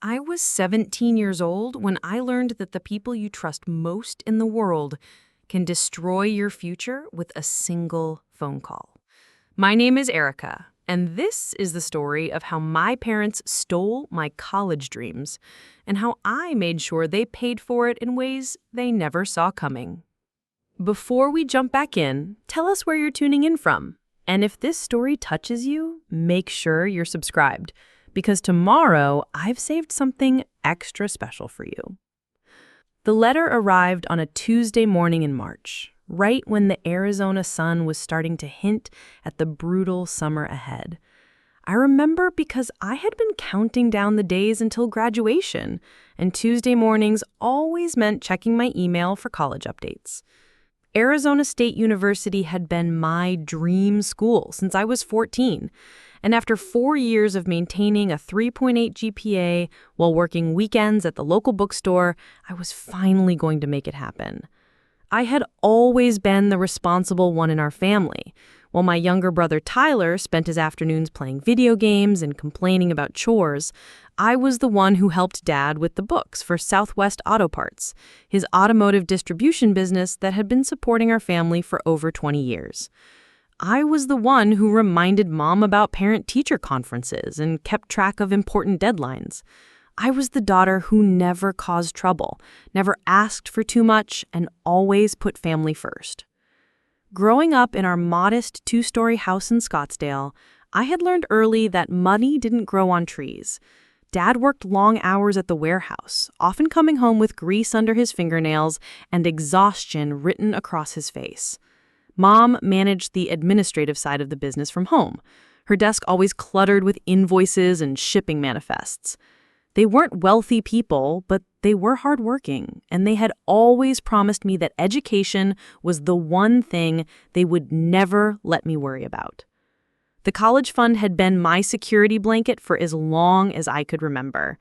I was 17 years old when I learned that the people you trust most in the world can destroy your future with a single phone call. My name is Erika, and this is the story of how my parents stole my college dreams and how I made sure they paid for it in ways they never saw coming. Before we jump back in, tell us where you're tuning in from. And if this story touches you, make sure you're subscribed, because tomorrow I've saved something extra special for you. The letter arrived on a Tuesday morning in March, right when the Arizona sun was starting to hint at the brutal summer ahead. I remember because I had been counting down the days until graduation, and Tuesday mornings always meant checking my email for college updates. Arizona State University had been my dream school since I was 14, and after 4 years of maintaining a 3.8 GPA while working weekends at the local bookstore, I was finally going to make it happen. I had always been the responsible one in our family. While my younger brother Tyler spent his afternoons playing video games and complaining about chores, I was the one who helped Dad with the books for Southwest Auto Parts, his automotive distribution business that had been supporting our family for over 20 years. I was the one who reminded Mom about parent-teacher conferences and kept track of important deadlines. I was the daughter who never caused trouble, never asked for too much, and always put family first. Growing up in our modest 2-story house in Scottsdale, I had learned early that money didn't grow on trees. Dad worked long hours at the warehouse, often coming home with grease under his fingernails and exhaustion written across his face. Mom managed the administrative side of the business from home, her desk always cluttered with invoices and shipping manifests. They weren't wealthy people, but they were hardworking, and they had always promised me that education was the one thing they would never let me worry about. The college fund had been my security blanket for as long as I could remember.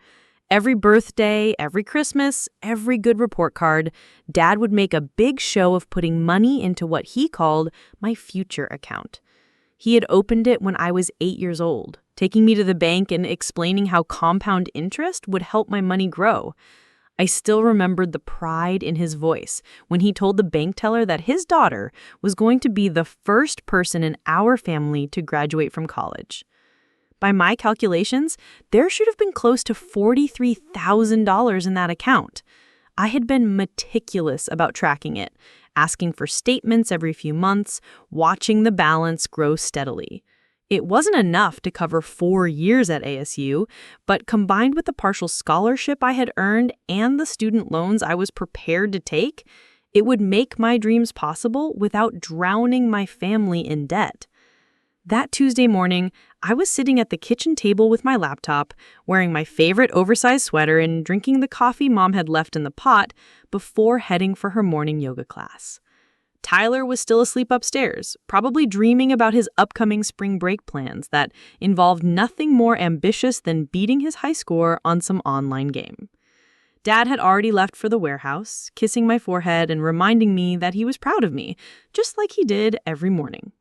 Every birthday, every Christmas, every good report card, Dad would make a big show of putting money into what he called my future account. He had opened it when I was 8 years old, taking me to the bank and explaining how compound interest would help my money grow. I still remembered the pride in his voice when he told the bank teller that his daughter was going to be the first person in our family to graduate from college. By my calculations, there should have been close to $43,000 in that account. I had been meticulous about tracking it, asking for statements every few months, watching the balance grow steadily. It wasn't enough to cover 4 years at ASU, but combined with the partial scholarship I had earned and the student loans I was prepared to take, it would make my dreams possible without drowning my family in debt. That Tuesday morning, I was sitting at the kitchen table with my laptop, wearing my favorite oversized sweater and drinking the coffee Mom had left in the pot before heading for her morning yoga class. Tyler was still asleep upstairs, probably dreaming about his upcoming spring break plans that involved nothing more ambitious than beating his high score on some online game. Dad had already left for the warehouse, kissing my forehead and reminding me that he was proud of me, just like he did every morning.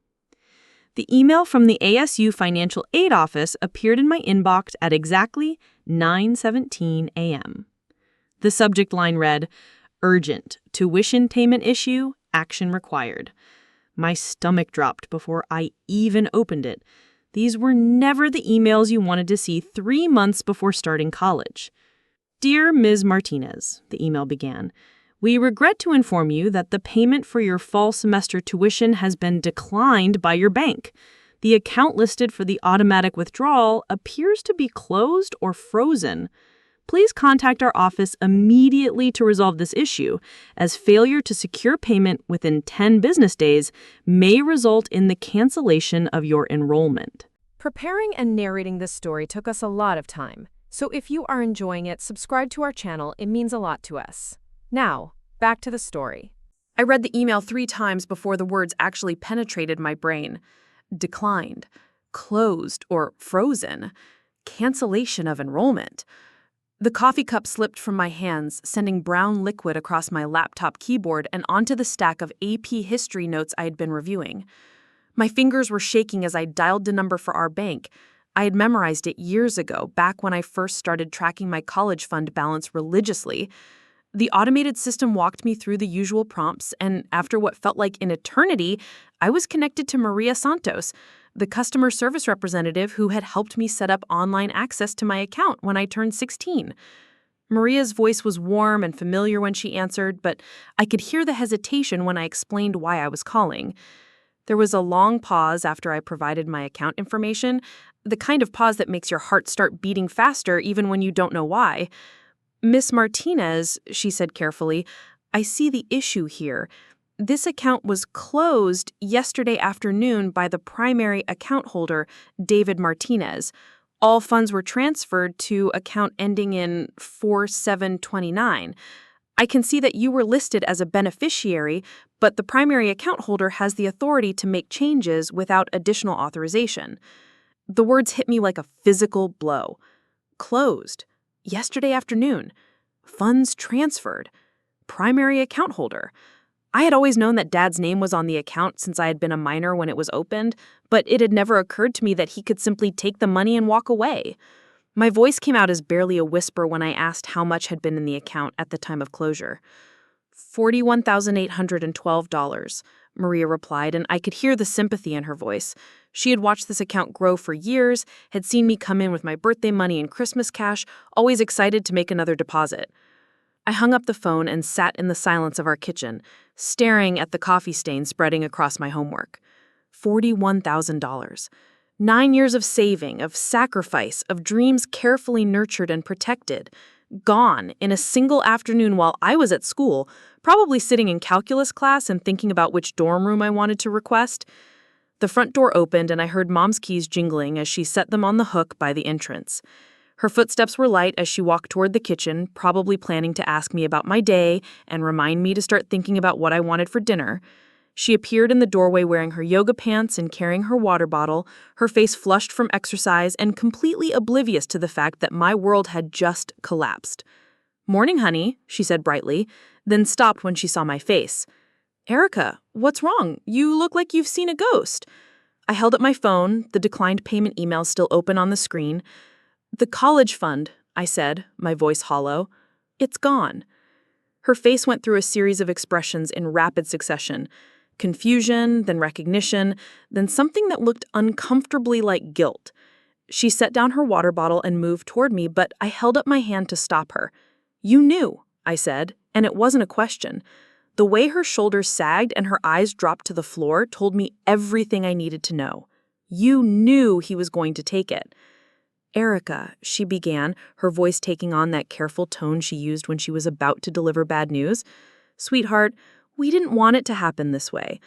The email from the ASU Financial Aid Office appeared in my inbox at exactly 9:17 a.m. The subject line read, "Urgent, tuition payment issue, action required." My stomach dropped before I even opened it. These were never the emails you wanted to see 3 months before starting college. "Dear Ms. Martinez," the email began, "we regret to inform you that the payment for your fall semester tuition has been declined by your bank. The account listed for the automatic withdrawal appears to be closed or frozen. Please contact our office immediately to resolve this issue, as failure to secure payment within 10 business days may result in the cancellation of your enrollment." Preparing and narrating this story took us a lot of time, so if you are enjoying it, subscribe to our channel. It means a lot to us. Now, back to the story. I read the email 3 times before the words actually penetrated my brain. Declined, closed or frozen, cancellation of enrollment. The coffee cup slipped from my hands, sending brown liquid across my laptop keyboard and onto the stack of AP history notes I had been reviewing. My fingers were shaking as I dialed the number for our bank. I had memorized it years ago, back when I first started tracking my college fund balance religiously. The automated system walked me through the usual prompts, and after what felt like an eternity, I was connected to Maria Santos, the customer service representative who had helped me set up online access to my account when I turned 16. Maria's voice was warm and familiar when she answered, but I could hear the hesitation when I explained why I was calling. There was a long pause after I provided my account information, the kind of pause that makes your heart start beating faster even when you don't know why. "Miss Martinez," she said carefully, "I see the issue here. This account was closed yesterday afternoon by the primary account holder, David Martinez. All funds were transferred to account ending in 4729. I can see that you were listed as a beneficiary, but the primary account holder has the authority to make changes without additional authorization." The words hit me like a physical blow. Closed. Yesterday afternoon. Funds transferred. Primary account holder. I had always known that Dad's name was on the account since I had been a minor when it was opened, but it had never occurred to me that he could simply take the money and walk away. My voice came out as barely a whisper when I asked how much had been in the account at the time of closure. $41,812, Maria replied, and I could hear the sympathy in her voice. She had watched this account grow for years, had seen me come in with my birthday money and Christmas cash, always excited to make another deposit. I hung up the phone and sat in the silence of our kitchen, staring at the coffee stain spreading across my homework. $41,000. 9 years of saving, of sacrifice, of dreams carefully nurtured and protected. Gone in a single afternoon while I was at school, probably sitting in calculus class and thinking about which dorm room I wanted to request. The front door opened and I heard Mom's keys jingling as she set them on the hook by the entrance. Her footsteps were light as she walked toward the kitchen, probably planning to ask me about my day and remind me to start thinking about what I wanted for dinner. She appeared in the doorway wearing her yoga pants and carrying her water bottle, her face flushed from exercise and completely oblivious to the fact that my world had just collapsed. "Morning, honey," she said brightly, then stopped when she saw my face. "Erika, what's wrong? You look like you've seen a ghost." I held up my phone, the declined payment email still open on the screen. "The college fund," I said, my voice hollow. "It's gone." Her face went through a series of expressions in rapid succession. Confusion, then recognition, then something that looked uncomfortably like guilt. She set down her water bottle and moved toward me, but I held up my hand to stop her. "You knew," I said, and it wasn't a question. The way her shoulders sagged and her eyes dropped to the floor told me everything I needed to know. "You knew he was going to take it." "Erika," she began, her voice taking on that careful tone she used when she was about to deliver bad news. "Sweetheart, we didn't want it to happen this way.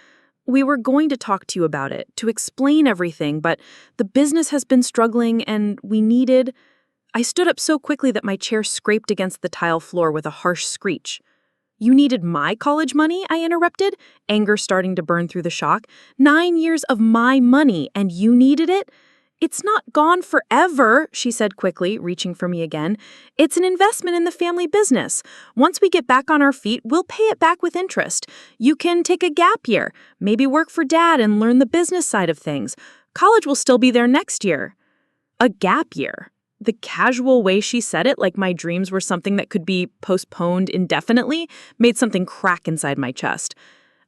We were going to talk to you about it, to explain everything, but the business has been struggling and we needed—" I stood up so quickly that my chair scraped against the tile floor with a harsh screech. "You needed my college money?" I interrupted, anger starting to burn through the shock. 9 years of my money, and you needed it? "It's not gone forever," she said quickly, reaching for me again. "It's an investment in the family business. Once we get back on our feet, we'll pay it back with interest. You can take a gap year, maybe work for Dad and learn the business side of things. College will still be there next year." A gap year. The casual way she said it, like my dreams were something that could be postponed indefinitely, made something crack inside my chest.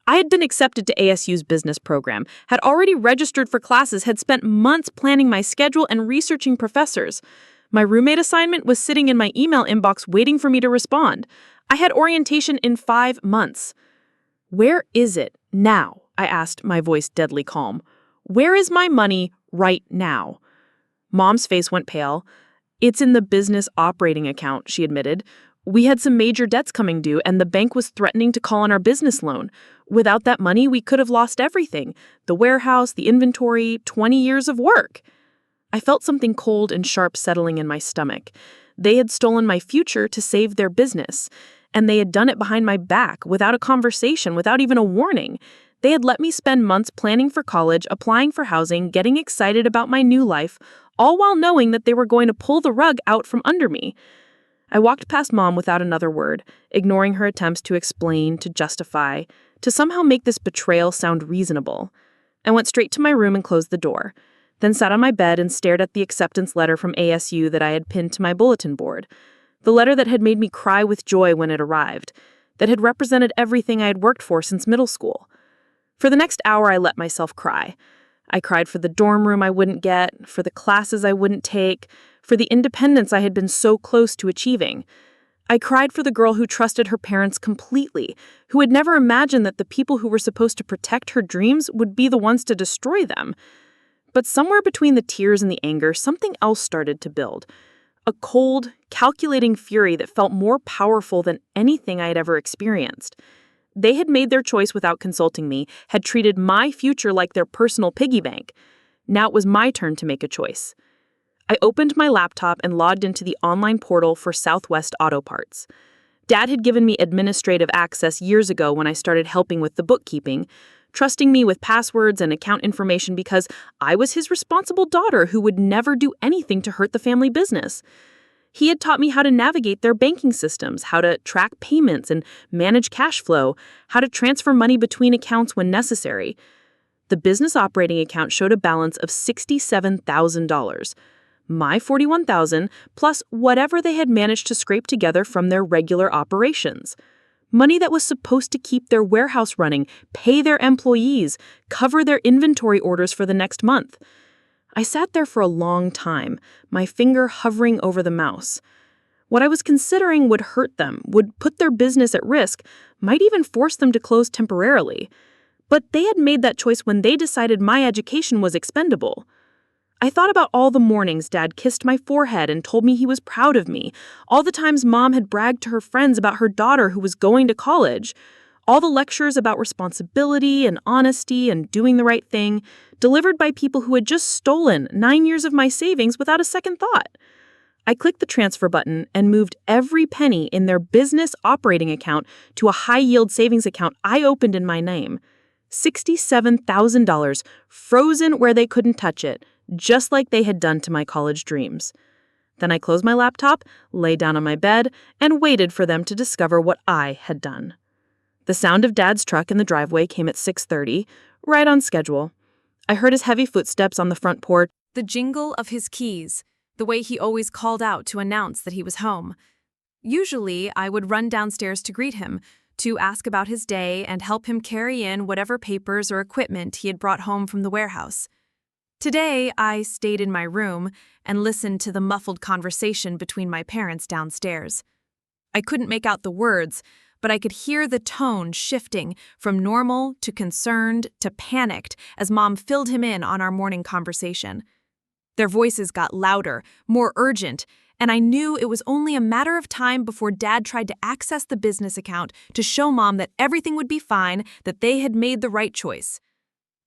I had been accepted to ASU's business program, had already registered for classes, had spent months planning my schedule and researching professors. My roommate assignment was sitting in my email inbox waiting for me to respond. I had orientation in 5 months. "Where is it now?" I asked, my voice deadly calm. "Where is my money right now?" Mom's face went pale. "It's in the business operating account," she admitted. "We had some major debts coming due, and the bank was threatening to call on our business loan. Without that money, we could have lost everything. The warehouse, the inventory, 20 years of work." I felt something cold and sharp settling in my stomach. They had stolen my future to save their business, and they had done it behind my back, without a conversation, without even a warning. They had let me spend months planning for college, applying for housing, getting excited about my new life, all while knowing that they were going to pull the rug out from under me. I walked past Mom without another word, ignoring her attempts to explain, to justify, to somehow make this betrayal sound reasonable. I went straight to my room and closed the door. then sat on my bed and stared at the acceptance letter from ASU that I had pinned to my bulletin board. The letter that had made me cry with joy when it arrived, that had represented everything I had worked for since middle school. For the next hour, I let myself cry. I cried for the dorm room I wouldn't get, for the classes I wouldn't take, for the independence I had been so close to achieving. I cried for the girl who trusted her parents completely, who had never imagined that the people who were supposed to protect her dreams would be the ones to destroy them. But somewhere between the tears and the anger, something else started to build. A cold, calculating fury that felt more powerful than anything I had ever experienced. They had made their choice without consulting me, had treated my future like their personal piggy bank. Now it was my turn to make a choice. I opened my laptop and logged into the online portal for Southwest Auto Parts. Dad had given me administrative access years ago when I started helping with the bookkeeping, trusting me with passwords and account information because I was his responsible daughter who would never do anything to hurt the family business. He had taught me how to navigate their banking systems, how to track payments and manage cash flow, how to transfer money between accounts when necessary. The business operating account showed a balance of $67,000. My $41,000 plus whatever they had managed to scrape together from their regular operations. Money that was supposed to keep their warehouse running, pay their employees, cover their inventory orders for the next month. I sat there for a long time, my finger hovering over the mouse. What I was considering would hurt them, would put their business at risk, might even force them to close temporarily. But they had made that choice when they decided my education was expendable. I thought about all the mornings Dad kissed my forehead and told me he was proud of me, all the times Mom had bragged to her friends about her daughter who was going to college, all the lectures about responsibility and honesty and doing the right thing, delivered by people who had just stolen 9 years of my savings without a second thought. I clicked the transfer button and moved every penny in their business operating account to a high-yield savings account I opened in my name. $67,000, frozen where they couldn't touch it, just like they had done to my college dreams. Then I closed my laptop, lay down on my bed, and waited for them to discover what I had done. The sound of Dad's truck in the driveway came at 6:30, right on schedule. I heard his heavy footsteps on the front porch, The jingle of his keys, the way he always called out to announce that he was home. Usually, I would run downstairs to greet him, to ask about his day and help him carry in whatever papers or equipment he had brought home from the warehouse. Today, I stayed in my room and listened to the muffled conversation between my parents downstairs. I couldn't make out the words, but I could hear the tone shifting from normal to concerned to panicked as Mom filled him in on our morning conversation. Their voices got louder, more urgent, and I knew it was only a matter of time before Dad tried to access the business account to show Mom that everything would be fine, that they had made the right choice.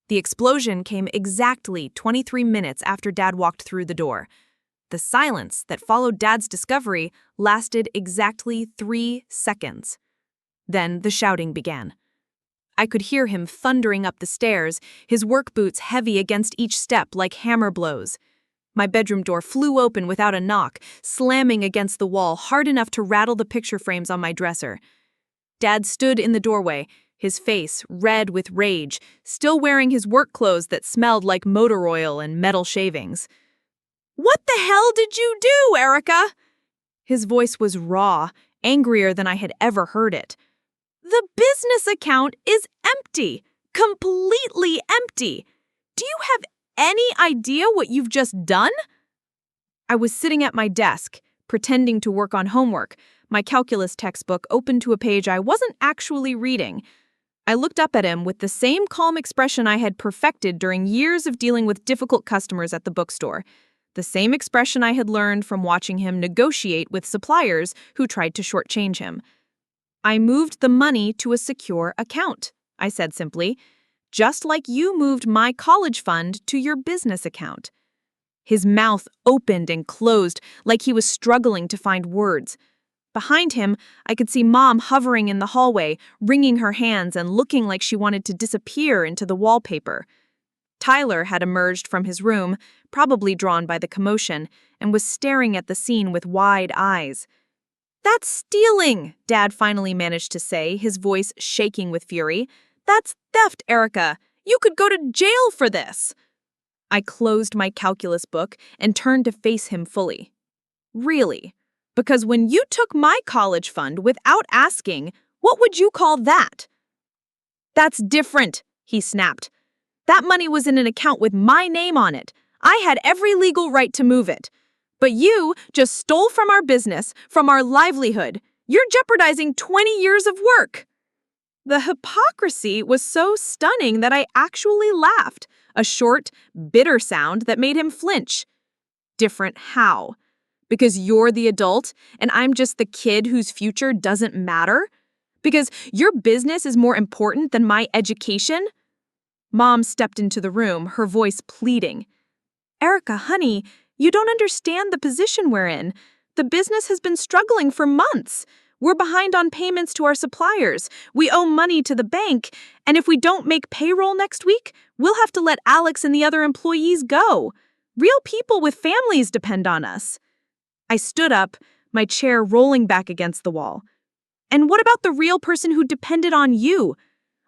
The explosion came exactly 23 minutes after Dad walked through the door. The silence that followed Dad's discovery lasted exactly 3 seconds. Then the shouting began. I could hear him thundering up the stairs, his work boots heavy against each step like hammer blows. My bedroom door flew open without a knock, slamming against the wall hard enough to rattle the picture frames on my dresser. Dad stood in the doorway, his face red with rage, still wearing his work clothes that smelled like motor oil and metal shavings. "What the hell did you do, Erika?" His voice was raw, angrier than I had ever heard it. "The business account is empty, completely empty. Do you have any idea what you've just done?" I was sitting at my desk, pretending to work on homework, my calculus textbook open to a page I wasn't actually reading. I looked up at him with the same calm expression I had perfected during years of dealing with difficult customers at the bookstore, the same expression I had learned from watching him negotiate with suppliers who tried to shortchange him. "I moved the money to a secure account," I said simply, "just like you moved my college fund to your business account." His mouth opened and closed like he was struggling to find words. Behind him, I could see Mom hovering in the hallway, wringing her hands and looking like she wanted to disappear into the wallpaper. Tyler had emerged from his room, probably drawn by the commotion, and was staring at the scene with wide eyes. "That's stealing," Dad finally managed to say, his voice shaking with fury. "That's theft, Erika. You could go to jail for this." I closed my calculus book and turned to face him fully. Really? Because when you took my college fund without asking, what would you call that? That's different, he snapped. That money was in an account with my name on it. I had every legal right to move it. But you just stole from our business, from our livelihood. You're jeopardizing 20 years of work. The hypocrisy was so stunning that I actually laughed, a short, bitter sound that made him flinch. Different how? Because you're the adult and I'm just the kid whose future doesn't matter? Because your business is more important than my education? Mom stepped into the room, her voice pleading. Erika, honey, you don't understand the position we're in. The business has been struggling for months. We're behind on payments to our suppliers. We owe money to the bank. And if we don't make payroll next week, we'll have to let Alex and the other employees go. Real people with families depend on us. I stood up, my chair rolling back against the wall. And what about the real person who depended on you?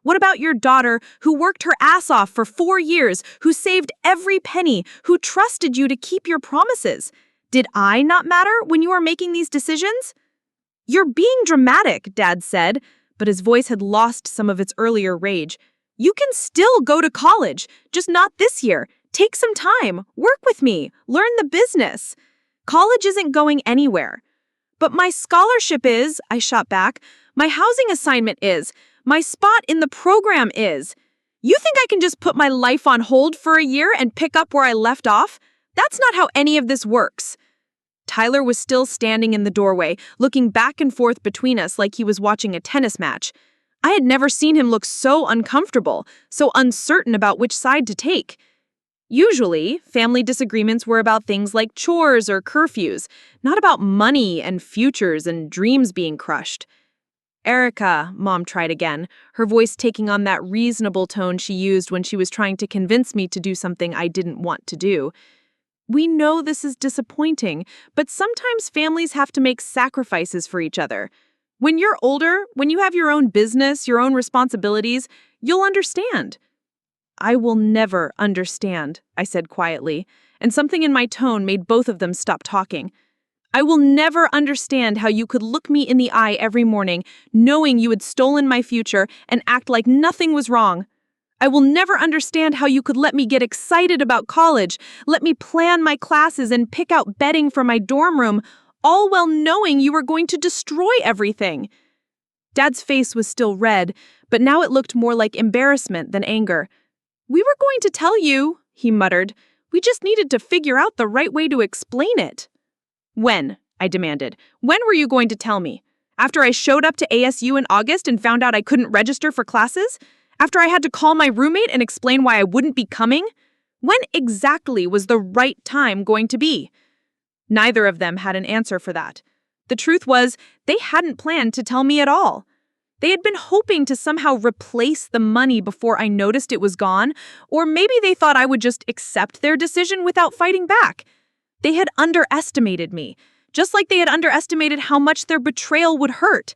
What about your daughter who worked her ass off for 4 years, who saved every penny, who trusted you to keep your promises? Did I not matter when you were making these decisions? You're being dramatic, Dad said, but his voice had lost some of its earlier rage. You can still go to college, just not this year. Take some time, work with me, learn the business. College isn't going anywhere. But my scholarship is, I shot back. My housing assignment is. My spot in the program is. You think I can just put my life on hold for a year and pick up where I left off? That's not how any of this works. Tyler was still standing in the doorway, looking back and forth between us like he was watching a tennis match. I had never seen him look so uncomfortable, so uncertain about which side to take. Usually, family disagreements were about things like chores or curfews, not about money and futures and dreams being crushed. Erika, Mom tried again, her voice taking on that reasonable tone she used when she was trying to convince me to do something I didn't want to do. We know this is disappointing, but sometimes families have to make sacrifices for each other. When you're older, when you have your own business, your own responsibilities, you'll understand. I will never understand, I said quietly, and something in my tone made both of them stop talking. I will never understand how you could look me in the eye every morning, knowing you had stolen my future, and act like nothing was wrong. I will never understand how you could let me get excited about college, let me plan my classes and pick out bedding for my dorm room, all while knowing you were going to destroy everything. Dad's face was still red, but now it looked more like embarrassment than anger. We were going to tell you, he muttered. We just needed to figure out the right way to explain it. When? I demanded. When were you going to tell me? After I showed up to ASU in August and found out I couldn't register for classes? After I had to call my roommate and explain why I wouldn't be coming? When exactly was the right time going to be? Neither of them had an answer for that. The truth was, they hadn't planned to tell me at all. They had been hoping to somehow replace the money before I noticed it was gone, or maybe they thought I would just accept their decision without fighting back. They had underestimated me, just like they had underestimated how much their betrayal would hurt.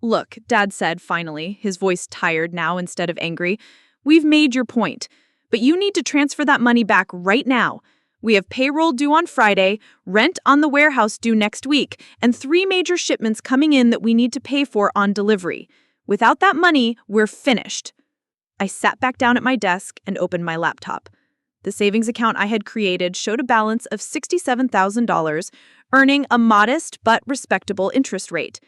Look, Dad said finally, his voice tired now instead of angry. We've made your point, but you need to transfer that money back right now. We have payroll due on Friday, rent on the warehouse due next week, and 3 major shipments coming in that we need to pay for on delivery. Without that money, we're finished. I sat back down at my desk and opened my laptop. The savings account I had created showed a balance of $67,000, earning a modest but respectable interest rate.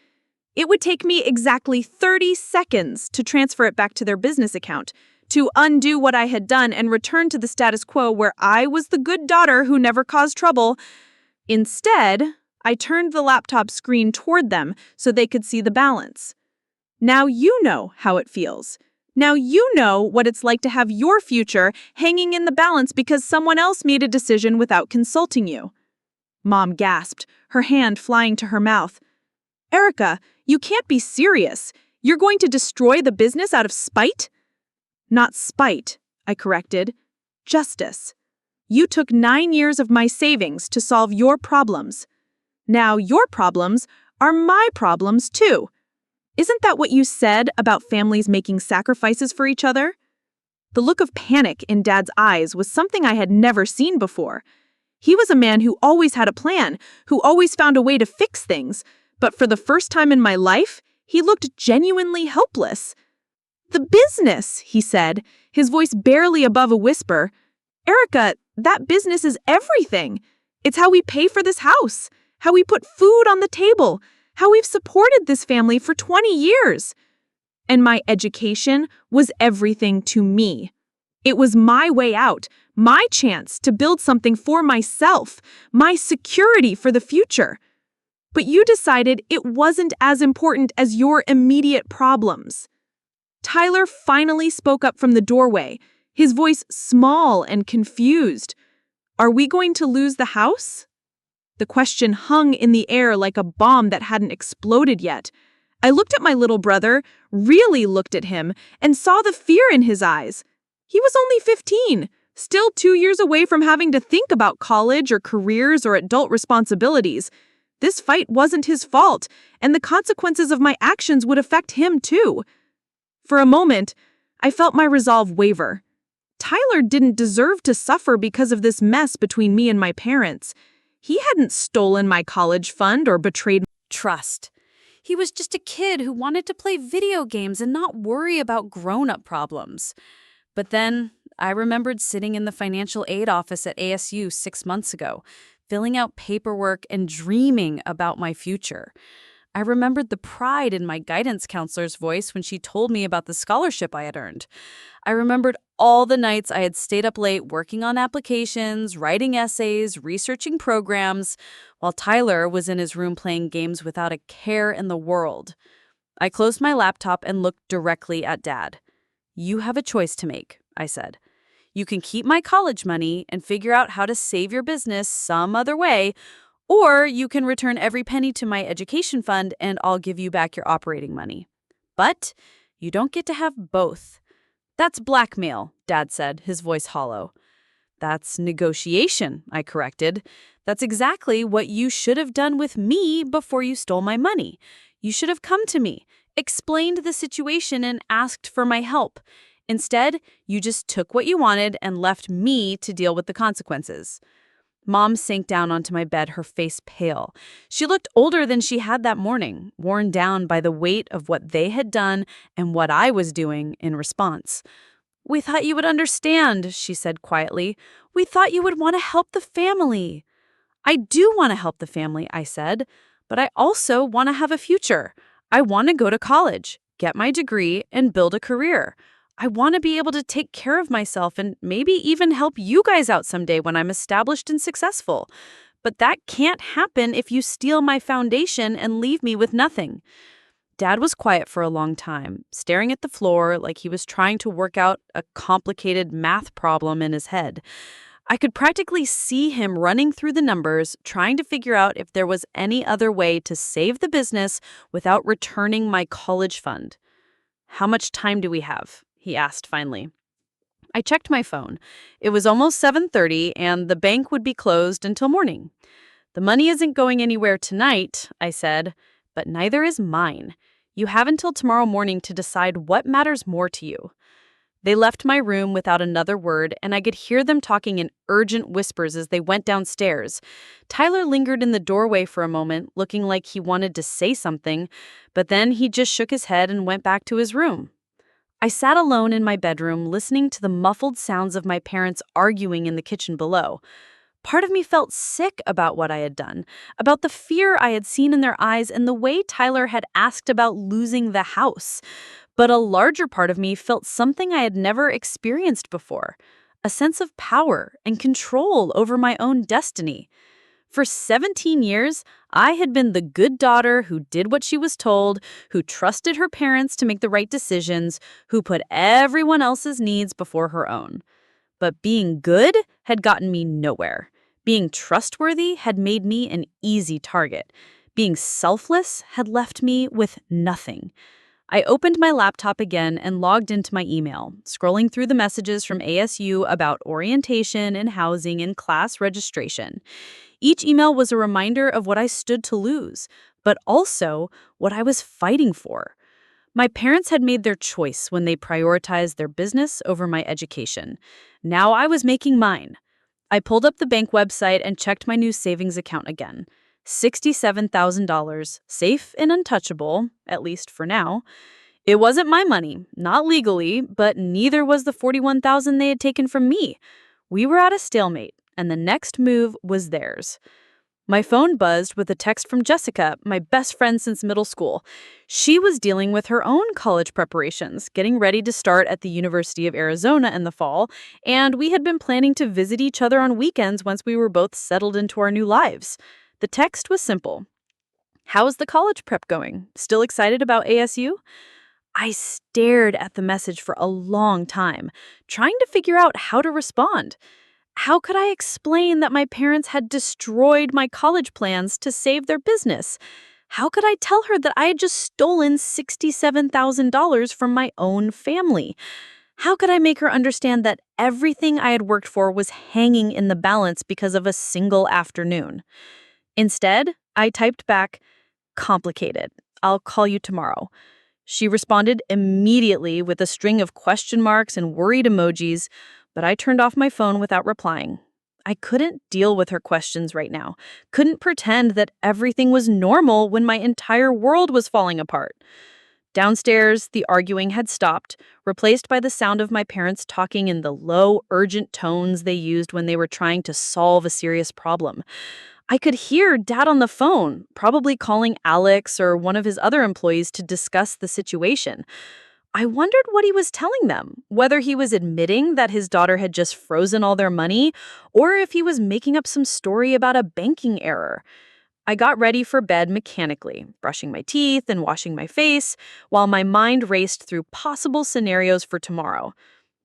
It would take me exactly 30 seconds to transfer it back to their business account, to undo what I had done and return to the status quo where I was the good daughter who never caused trouble. Instead, I turned the laptop screen toward them so they could see the balance. Now you know how it feels. Now you know what it's like to have your future hanging in the balance because someone else made a decision without consulting you. Mom gasped, her hand flying to her mouth. Erika, you can't be serious. You're going to destroy the business out of spite? Not spite, I corrected. Justice. You took 9 years of my savings to solve your problems. Now your problems are my problems too. Isn't that what you said about families making sacrifices for each other? The look of panic in Dad's eyes was something I had never seen before. He was a man who always had a plan, who always found a way to fix things, but for the first time in my life, he looked genuinely helpless. "The business," he said, his voice barely above a whisper. "Erika, that business is everything. It's how we pay for this house, how we put food on the table, how we've supported this family for 20 years. And my education was everything to me. It was my way out, my chance to build something for myself, my security for the future. But you decided it wasn't as important as your immediate problems." Tyler finally spoke up from the doorway, his voice small and confused. "Are we going to lose the house?" The question hung in the air like a bomb that hadn't exploded yet. I looked at my little brother, really looked at him, and saw the fear in his eyes. He was only 15, still 2 years away from having to think about college or careers or adult responsibilities. This fight wasn't his fault, and the consequences of my actions would affect him too. For a moment, I felt my resolve waver. Tyler didn't deserve to suffer because of this mess between me and my parents. He hadn't stolen my college fund or betrayed Trust. He was just a kid who wanted to play video games and not worry about grown-up problems. But then I remembered sitting in the financial aid office at ASU 6 months ago, filling out paperwork and dreaming about my future. I remembered the pride in my guidance counselor's voice when she told me about the scholarship I had earned. I remembered all the nights I had stayed up late working on applications, writing essays, researching programs, while Tyler was in his room playing games without a care in the world. I closed my laptop and looked directly at Dad. "You have a choice to make," I said. "You can keep my college money and figure out how to save your business some other way, or you can return every penny to my education fund and I'll give you back your operating money. But you don't get to have both." "That's blackmail," Dad said, his voice hollow. "That's negotiation," I corrected. "That's exactly what you should have done with me before you stole my money. You should have come to me, explained the situation, and asked for my help. Instead, you just took what you wanted and left me to deal with the consequences." Mom sank down onto my bed, her face pale. She looked older than she had that morning, worn down by the weight of what they had done and what I was doing in response. "We thought you would understand," she said quietly. "We thought you would want to help the family." "I do want to help the family," I said, "but I also want to have a future. I want to go to college, get my degree, and build a career. I want to be able to take care of myself and maybe even help you guys out someday when I'm established and successful. But that can't happen if you steal my foundation and leave me with nothing." Dad was quiet for a long time, staring at the floor like he was trying to work out a complicated math problem in his head. I could practically see him running through the numbers, trying to figure out if there was any other way to save the business without returning my college fund. "How much time do we have?" he asked finally. I checked my phone. It was almost 7:30 and the bank would be closed until morning. "The money isn't going anywhere tonight," I said, "but neither is mine. You have until tomorrow morning to decide what matters more to you." They left my room without another word, and I could hear them talking in urgent whispers as they went downstairs. Tyler lingered in the doorway for a moment, looking like he wanted to say something, but then he just shook his head and went back to his room. I sat alone in my bedroom, listening to the muffled sounds of my parents arguing in the kitchen below. Part of me felt sick about what I had done, about the fear I had seen in their eyes and the way Tyler had asked about losing the house. But a larger part of me felt something I had never experienced before, a sense of power and control over my own destiny. For 17 years, I had been the good daughter who did what she was told, who trusted her parents to make the right decisions, who put everyone else's needs before her own. But being good had gotten me nowhere. Being trustworthy had made me an easy target. Being selfless had left me with nothing. I opened my laptop again and logged into my email, scrolling through the messages from ASU about orientation and housing and class registration. Each email was a reminder of what I stood to lose, but also what I was fighting for. My parents had made their choice when they prioritized their business over my education. Now I was making mine. I pulled up the bank website and checked my new savings account again. $67,000, safe and untouchable, at least for now. It wasn't my money, not legally, but neither was the $41,000 they had taken from me. We were at a stalemate, and the next move was theirs. My phone buzzed with a text from Jessica, my best friend since middle school. She was dealing with her own college preparations, getting ready to start at the University of Arizona in the fall, and we had been planning to visit each other on weekends once we were both settled into our new lives. The text was simple. "How's the college prep going? Still excited about ASU?" I stared at the message for a long time, trying to figure out how to respond. How could I explain that my parents had destroyed my college plans to save their business? How could I tell her that I had just stolen $67,000 from my own family? How could I make her understand that everything I had worked for was hanging in the balance because of a single afternoon? Instead, I typed back, "Complicated. I'll call you tomorrow." She responded immediately with a string of question marks and worried emojis, but I turned off my phone without replying. I couldn't deal with her questions right now, couldn't pretend that everything was normal when my entire world was falling apart. Downstairs, the arguing had stopped, replaced by the sound of my parents talking in the low, urgent tones they used when they were trying to solve a serious problem. I could hear Dad on the phone, probably calling Alex or one of his other employees to discuss the situation. I wondered what he was telling them, whether he was admitting that his daughter had just frozen all their money, or if he was making up some story about a banking error. I got ready for bed mechanically, brushing my teeth and washing my face, while my mind raced through possible scenarios for tomorrow.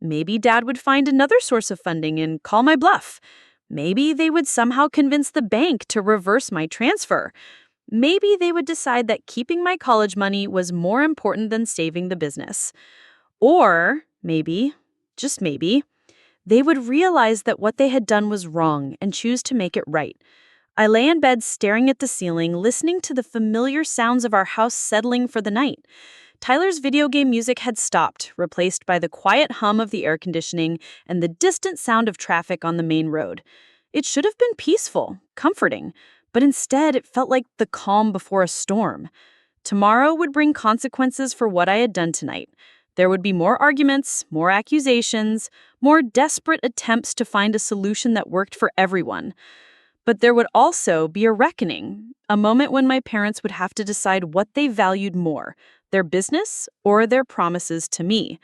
Maybe Dad would find another source of funding and call my bluff. Maybe they would somehow convince the bank to reverse my transfer. Maybe they would decide that keeping my college money was more important than saving the business. Or maybe, just maybe, they would realize that what they had done was wrong and choose to make it right. I lay in bed staring at the ceiling, listening to the familiar sounds of our house settling for the night. Tyler's video game music had stopped, replaced by the quiet hum of the air conditioning and the distant sound of traffic on the main road. It should have been peaceful, comforting, but instead it felt like the calm before a storm. Tomorrow would bring consequences for what I had done tonight. There would be more arguments, more accusations, more desperate attempts to find a solution that worked for everyone. But there would also be a reckoning, a moment when my parents would have to decide what they valued more, their business or their promises to me.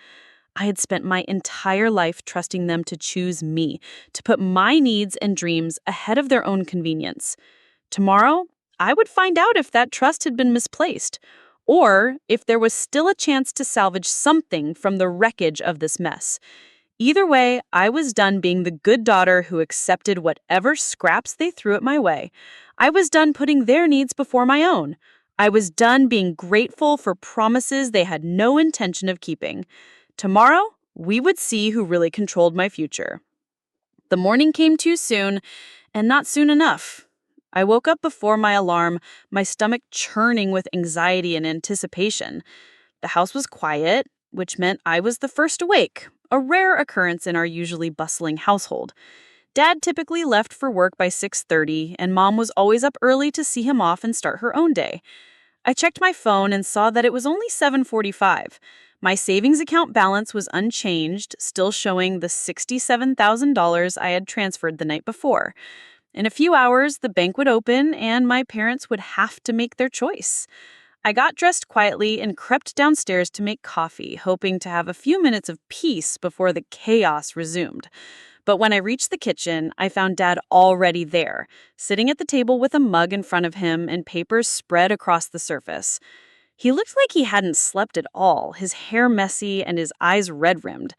I had spent my entire life trusting them to choose me, to put my needs and dreams ahead of their own convenience. Tomorrow, I would find out if that trust had been misplaced, or if there was still a chance to salvage something from the wreckage of this mess. Either way, I was done being the good daughter who accepted whatever scraps they threw at my way. I was done putting their needs before my own. I was done being grateful for promises they had no intention of keeping. Tomorrow, we would see who really controlled my future. The morning came too soon, and not soon enough. I woke up before my alarm, my stomach churning with anxiety and anticipation. The house was quiet, which meant I was the first awake, a rare occurrence in our usually bustling household. Dad typically left for work by 6:30, and Mom was always up early to see him off and start her own day. I checked my phone and saw that it was only 7:45. My savings account balance was unchanged, still showing the $67,000 I had transferred the night before. In a few hours, the bank would open, and my parents would have to make their choice. I got dressed quietly and crept downstairs to make coffee, hoping to have a few minutes of peace before the chaos resumed. But when I reached the kitchen, I found Dad already there, sitting at the table with a mug in front of him and papers spread across the surface. He looked like he hadn't slept at all, his hair messy and his eyes red-rimmed.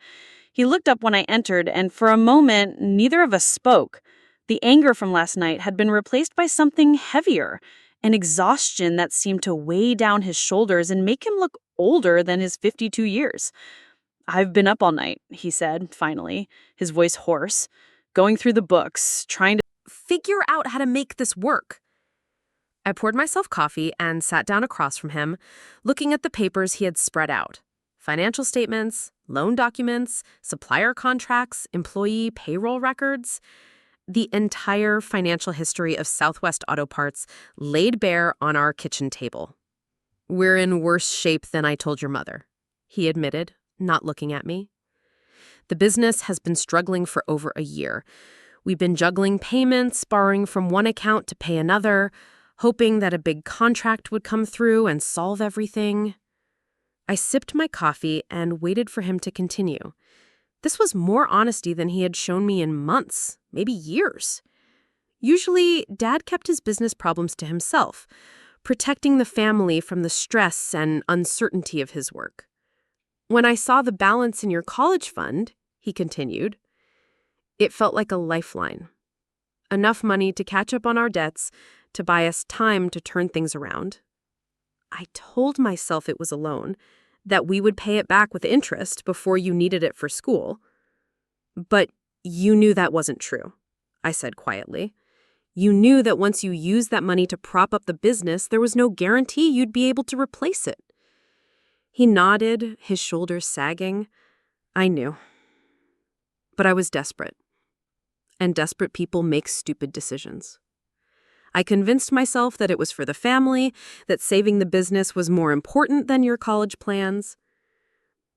He looked up when I entered, and for a moment, neither of us spoke. The anger from last night had been replaced by something heavier, an exhaustion that seemed to weigh down his shoulders and make him look older than his 52 years. "I've been up all night," he said, finally, his voice hoarse, "going through the books, trying to Figure out how to make this work. I poured myself coffee and sat down across from him, looking at the papers he had spread out. Financial statements, loan documents, supplier contracts, employee payroll records. The entire financial history of Southwest Auto Parts laid bare on our kitchen table. "We're in worse shape than I told your mother," he admitted, not looking at me. "The business has been struggling for over a year. We've been juggling payments, borrowing from one account to pay another, hoping that a big contract would come through and solve everything." I sipped my coffee and waited for him to continue. This was more honesty than he had shown me in months, maybe years. Usually, Dad kept his business problems to himself, protecting the family from the stress and uncertainty of his work. "When I saw the balance in your college fund," he continued, "it felt like a lifeline. Enough money to catch up on our debts, to buy us time to turn things around. I told myself it was a loan, that we would pay it back with interest before you needed it for school. But you knew that wasn't true," I said quietly. "You knew that once you used that money to prop up the business, there was no guarantee you'd be able to replace it." He nodded, his shoulders sagging. I knew. But I was desperate. And desperate people make stupid decisions. I convinced myself that it was for the family, that saving the business was more important than your college plans.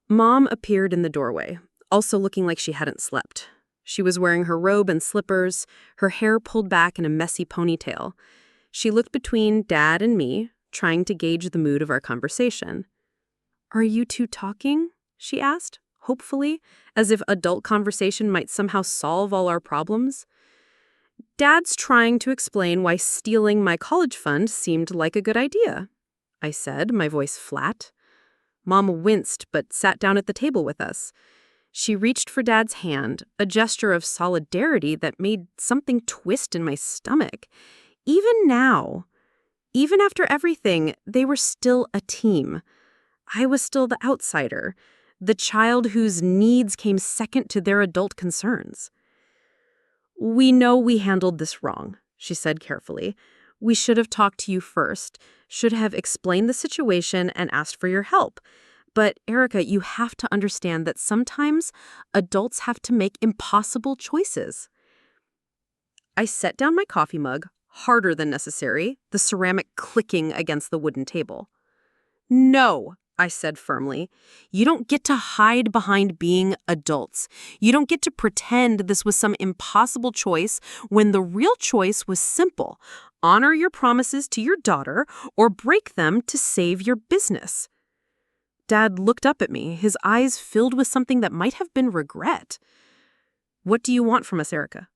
Mom appeared in the doorway, also looking like she hadn't slept. She was wearing her robe and slippers, her hair pulled back in a messy ponytail. She looked between Dad and me, trying to gauge the mood of our conversation. "Are you two talking?" she asked, hopefully, as if adult conversation might somehow solve all our problems. "Dad's trying to explain why stealing my college fund seemed like a good idea," I said, my voice flat. Mom winced but sat down at the table with us. She reached for Dad's hand, a gesture of solidarity that made something twist in my stomach. Even now, even after everything, they were still a team. I was still the outsider, the child whose needs came second to their adult concerns. "We know we handled this wrong," she said carefully. "We should have talked to you first, should have explained the situation and asked for your help. But, Erika, you have to understand that sometimes adults have to make impossible choices." I set down my coffee mug, harder than necessary, the ceramic clicking against the wooden table. "No," I said firmly. "You don't get to hide behind being adults. You don't get to pretend this was some impossible choice when the real choice was simple. Honor your promises to your daughter or break them to save your business." Dad looked up at me, his eyes filled with something that might have been regret. "What do you want from us, Erika?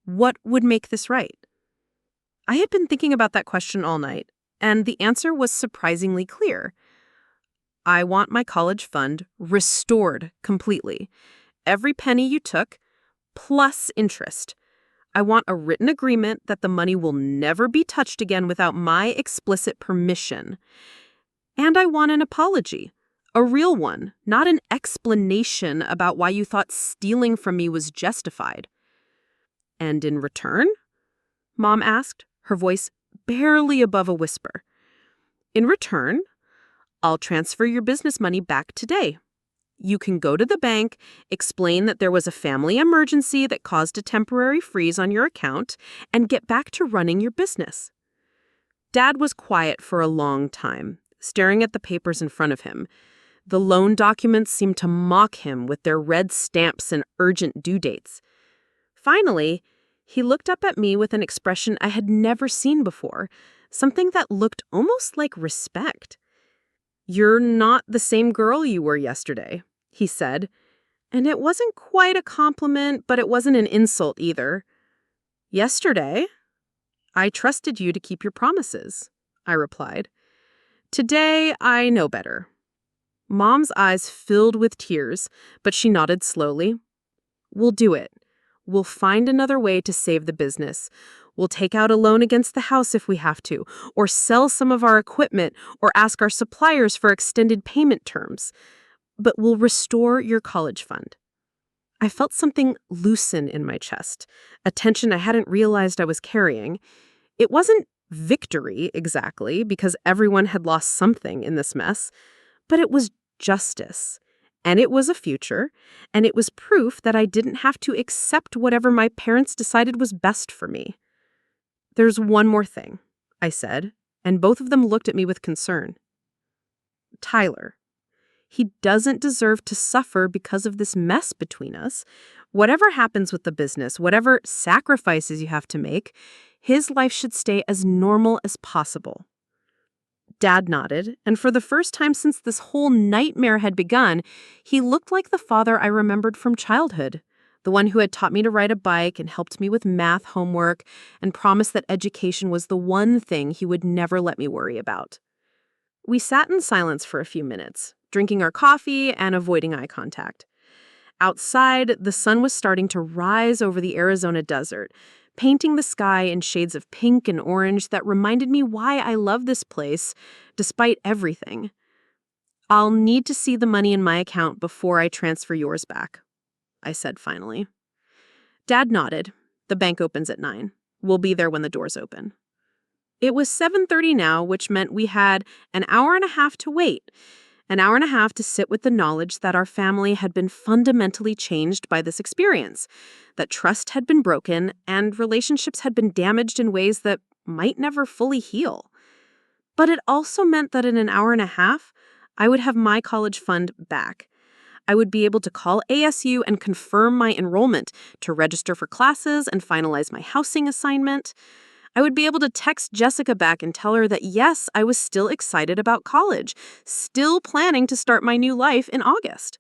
What would make this right?" I had been thinking about that question all night, and the answer was surprisingly clear. I want my college fund restored completely. Every penny you took, plus interest. I want a written agreement that the money will never be touched again without my explicit permission. And I want an apology. A real one, not an explanation about why you thought stealing from me was justified. "And in return?" Mom asked, her voice barely above a whisper. "In return, I'll transfer your business money back today. You can go to the bank, explain that there was a family emergency that caused a temporary freeze on your account, and get back to running your business." Dad was quiet for a long time, staring at the papers in front of him. The loan documents seemed to mock him with their red stamps and urgent due dates. Finally, he looked up at me with an expression I had never seen before, something that looked almost like respect. "You're not the same girl you were yesterday," he said. And it wasn't quite a compliment, but it wasn't an insult either. "Yesterday? I trusted you to keep your promises," I replied. "Today, I know better." Mom's eyes filled with tears, but she nodded slowly. "We'll do it. We'll find another way to save the business. We'll take out a loan against the house if we have to, or sell some of our equipment, or ask our suppliers for extended payment terms. But we'll restore your college fund." I felt something loosen in my chest, a tension I hadn't realized I was carrying. It wasn't victory exactly, because everyone had lost something in this mess, but it was justice. And it was a future, and it was proof that I didn't have to accept whatever my parents decided was best for me. "There's one more thing," I said, and both of them looked at me with concern. "Tyler. He doesn't deserve to suffer because of this mess between us. Whatever happens with the business, whatever sacrifices you have to make, his life should stay as normal as possible." Dad nodded, and for the first time since this whole nightmare had begun, he looked like the father I remembered from childhood, the one who had taught me to ride a bike and helped me with math homework and promised that education was the one thing he would never let me worry about. We sat in silence for a few minutes, drinking our coffee and avoiding eye contact. Outside, the sun was starting to rise over the Arizona desert, painting the sky in shades of pink and orange that reminded me why I love this place, despite everything. "I'll need to see the money in my account before I transfer yours back," I said finally. Dad nodded. "The bank opens at 9. We'll be there when the doors open." It was 7:30 now, which meant we had an hour and a half to wait. An hour and a half to sit with the knowledge that our family had been fundamentally changed by this experience, that trust had been broken, and relationships had been damaged in ways that might never fully heal. But it also meant that in an hour and a half, I would have my college fund back. I would be able to call ASU and confirm my enrollment, to register for classes and finalize my housing assignment. I would be able to text Jessica back and tell her that yes, I was still excited about college, still planning to start my new life in August.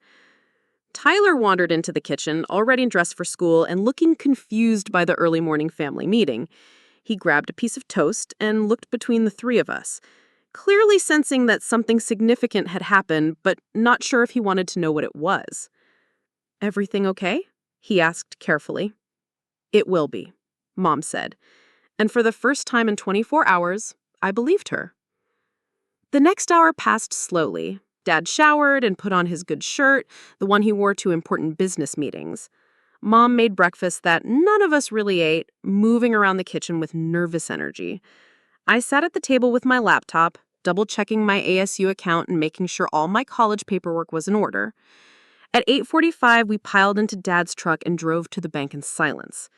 Tyler wandered into the kitchen, already dressed for school and looking confused by the early morning family meeting. He grabbed a piece of toast and looked between the three of us, clearly sensing that something significant had happened, but not sure if he wanted to know what it was. "Everything okay?" he asked carefully. "It will be," Mom said. And for the first time in 24 hours, I believed her. The next hour passed slowly. Dad showered and put on his good shirt, the one he wore to important business meetings. Mom made breakfast that none of us really ate, moving around the kitchen with nervous energy. I sat at the table with my laptop, double-checking my ASU account and making sure all my college paperwork was in order. At 8:45, we piled into Dad's truck and drove to the bank in silence.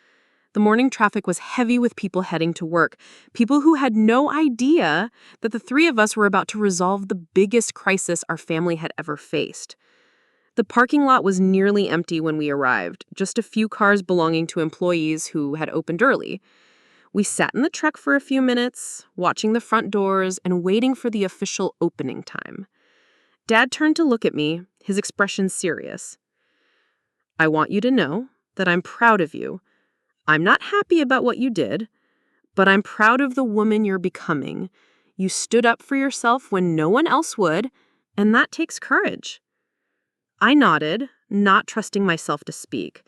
The morning traffic was heavy with people heading to work, people who had no idea that the three of us were about to resolve the biggest crisis our family had ever faced. The parking lot was nearly empty when we arrived, just a few cars belonging to employees who had opened early. We sat in the truck for a few minutes, watching the front doors and waiting for the official opening time. Dad turned to look at me, his expression serious. "I want you to know that I'm proud of you. I'm not happy about what you did, but I'm proud of the woman you're becoming. You stood up for yourself when no one else would, and that takes courage." I nodded, not trusting myself to speak.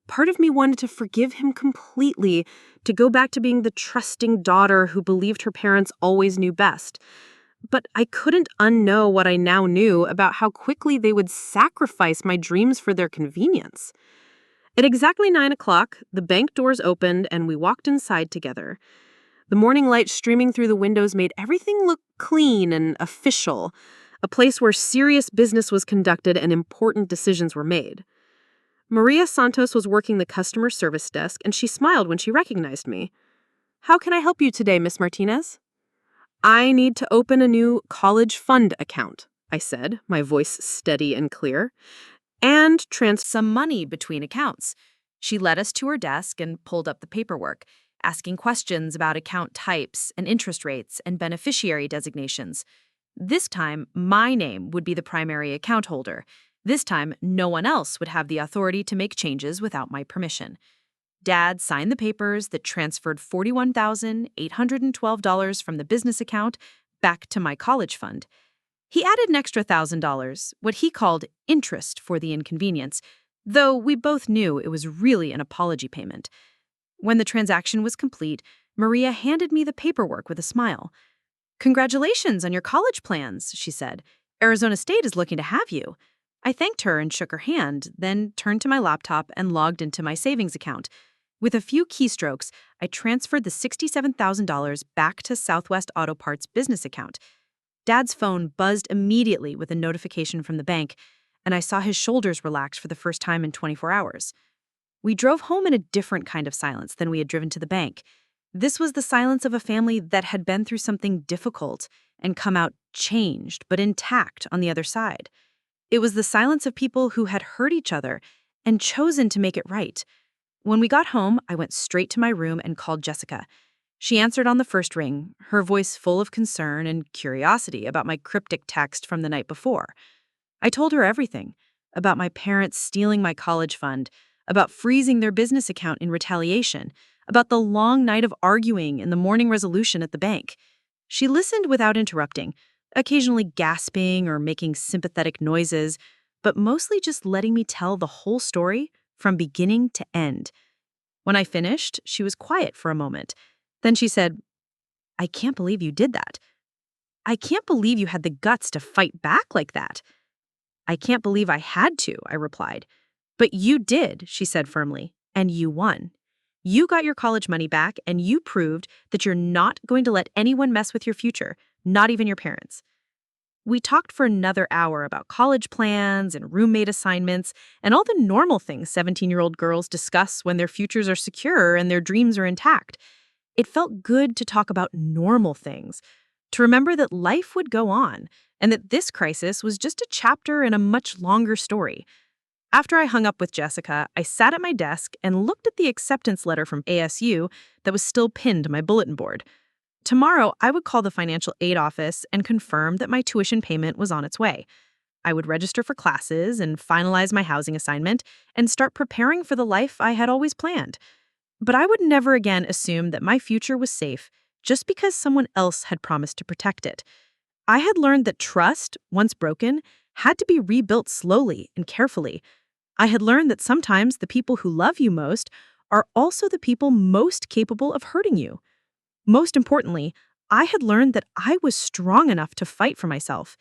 Part of me wanted to forgive him completely, to go back to being the trusting daughter who believed her parents always knew best. But I couldn't unknow what I now knew about how quickly they would sacrifice my dreams for their convenience. At exactly 9 o'clock, the bank doors opened and we walked inside together. The morning light streaming through the windows made everything look clean and official, a place where serious business was conducted and important decisions were made. Maria Santos was working the customer service desk, and she smiled when she recognized me. "How can I help you today, Miss Martinez?" "I need to open a new college fund account," I said, my voice steady and clear, "and transfer Some money between accounts. She led us to her desk and pulled up the paperwork, asking questions about account types and interest rates and beneficiary designations. This time, my name would be the primary account holder. This time, no one else would have the authority to make changes without my permission. Dad signed the papers that transferred $41,812 from the business account back to my college fund. He added an extra $1,000, what he called interest for the inconvenience, though we both knew it was really an apology payment. When the transaction was complete, Maria handed me the paperwork with a smile. "Congratulations on your college plans," she said. "Arizona State is looking to have you." I thanked her and shook her hand, then turned to my laptop and logged into my savings account. With a few keystrokes, I transferred the $67,000 back to Southwest Auto Parts business account. Dad's phone buzzed immediately with a notification from the bank, and I saw his shoulders relax for the first time in 24 hours. We drove home in a different kind of silence than we had driven to the bank. This was the silence of a family that had been through something difficult and come out changed but intact on the other side. It was the silence of people who had hurt each other and chosen to make it right. When we got home, I went straight to my room and called Jessica. She answered on the first ring, her voice full of concern and curiosity about my cryptic text from the night before. I told her everything about my parents stealing my college fund, about freezing their business account in retaliation, about the long night of arguing and the morning resolution at the bank. She listened without interrupting, occasionally gasping or making sympathetic noises, but mostly just letting me tell the whole story from beginning to end. When I finished, she was quiet for a moment. Then she said, "I can't believe you did that. I can't believe you had the guts to fight back like that." "I can't believe I had to," I replied. "But you did," she said firmly, "and you won. You got your college money back, and you proved that you're not going to let anyone mess with your future, not even your parents." We talked for another hour about college plans and roommate assignments and all the normal things 17-year-old girls discuss when their futures are secure and their dreams are intact. It felt good to talk about normal things, to remember that life would go on and that this crisis was just a chapter in a much longer story. After I hung up with Jessica, I sat at my desk and looked at the acceptance letter from ASU that was still pinned to my bulletin board. Tomorrow, I would call the financial aid office and confirm that my tuition payment was on its way. I would register for classes and finalize my housing assignment and start preparing for the life I had always planned. But I would never again assume that my future was safe just because someone else had promised to protect it. I had learned that trust, once broken, had to be rebuilt slowly and carefully. I had learned that sometimes the people who love you most are also the people most capable of hurting you. Most importantly, I had learned that I was strong enough to fight for myself,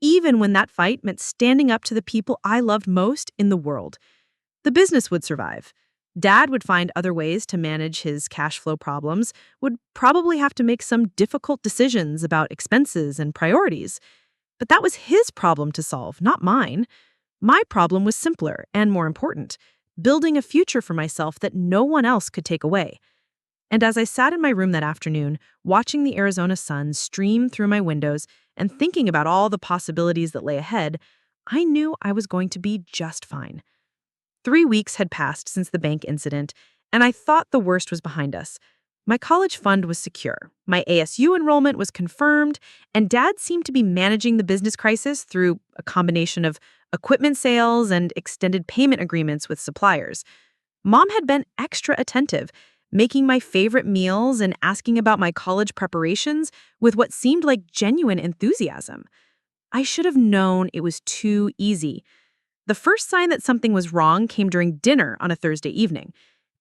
even when that fight meant standing up to the people I loved most in the world. The business would survive. Dad would find other ways to manage his cash flow problems, would probably have to make some difficult decisions about expenses and priorities. But that was his problem to solve, not mine. My problem was simpler and more important, building a future for myself that no one else could take away. And as I sat in my room that afternoon, watching the Arizona sun stream through my windows and thinking about all the possibilities that lay ahead, I knew I was going to be just fine. 3 weeks had passed since the bank incident, and I thought the worst was behind us. My college fund was secure, my ASU enrollment was confirmed, and Dad seemed to be managing the business crisis through a combination of equipment sales and extended payment agreements with suppliers. Mom had been extra attentive, making my favorite meals and asking about my college preparations with what seemed like genuine enthusiasm. I should have known it was too easy. The first sign that something was wrong came during dinner on a Thursday evening.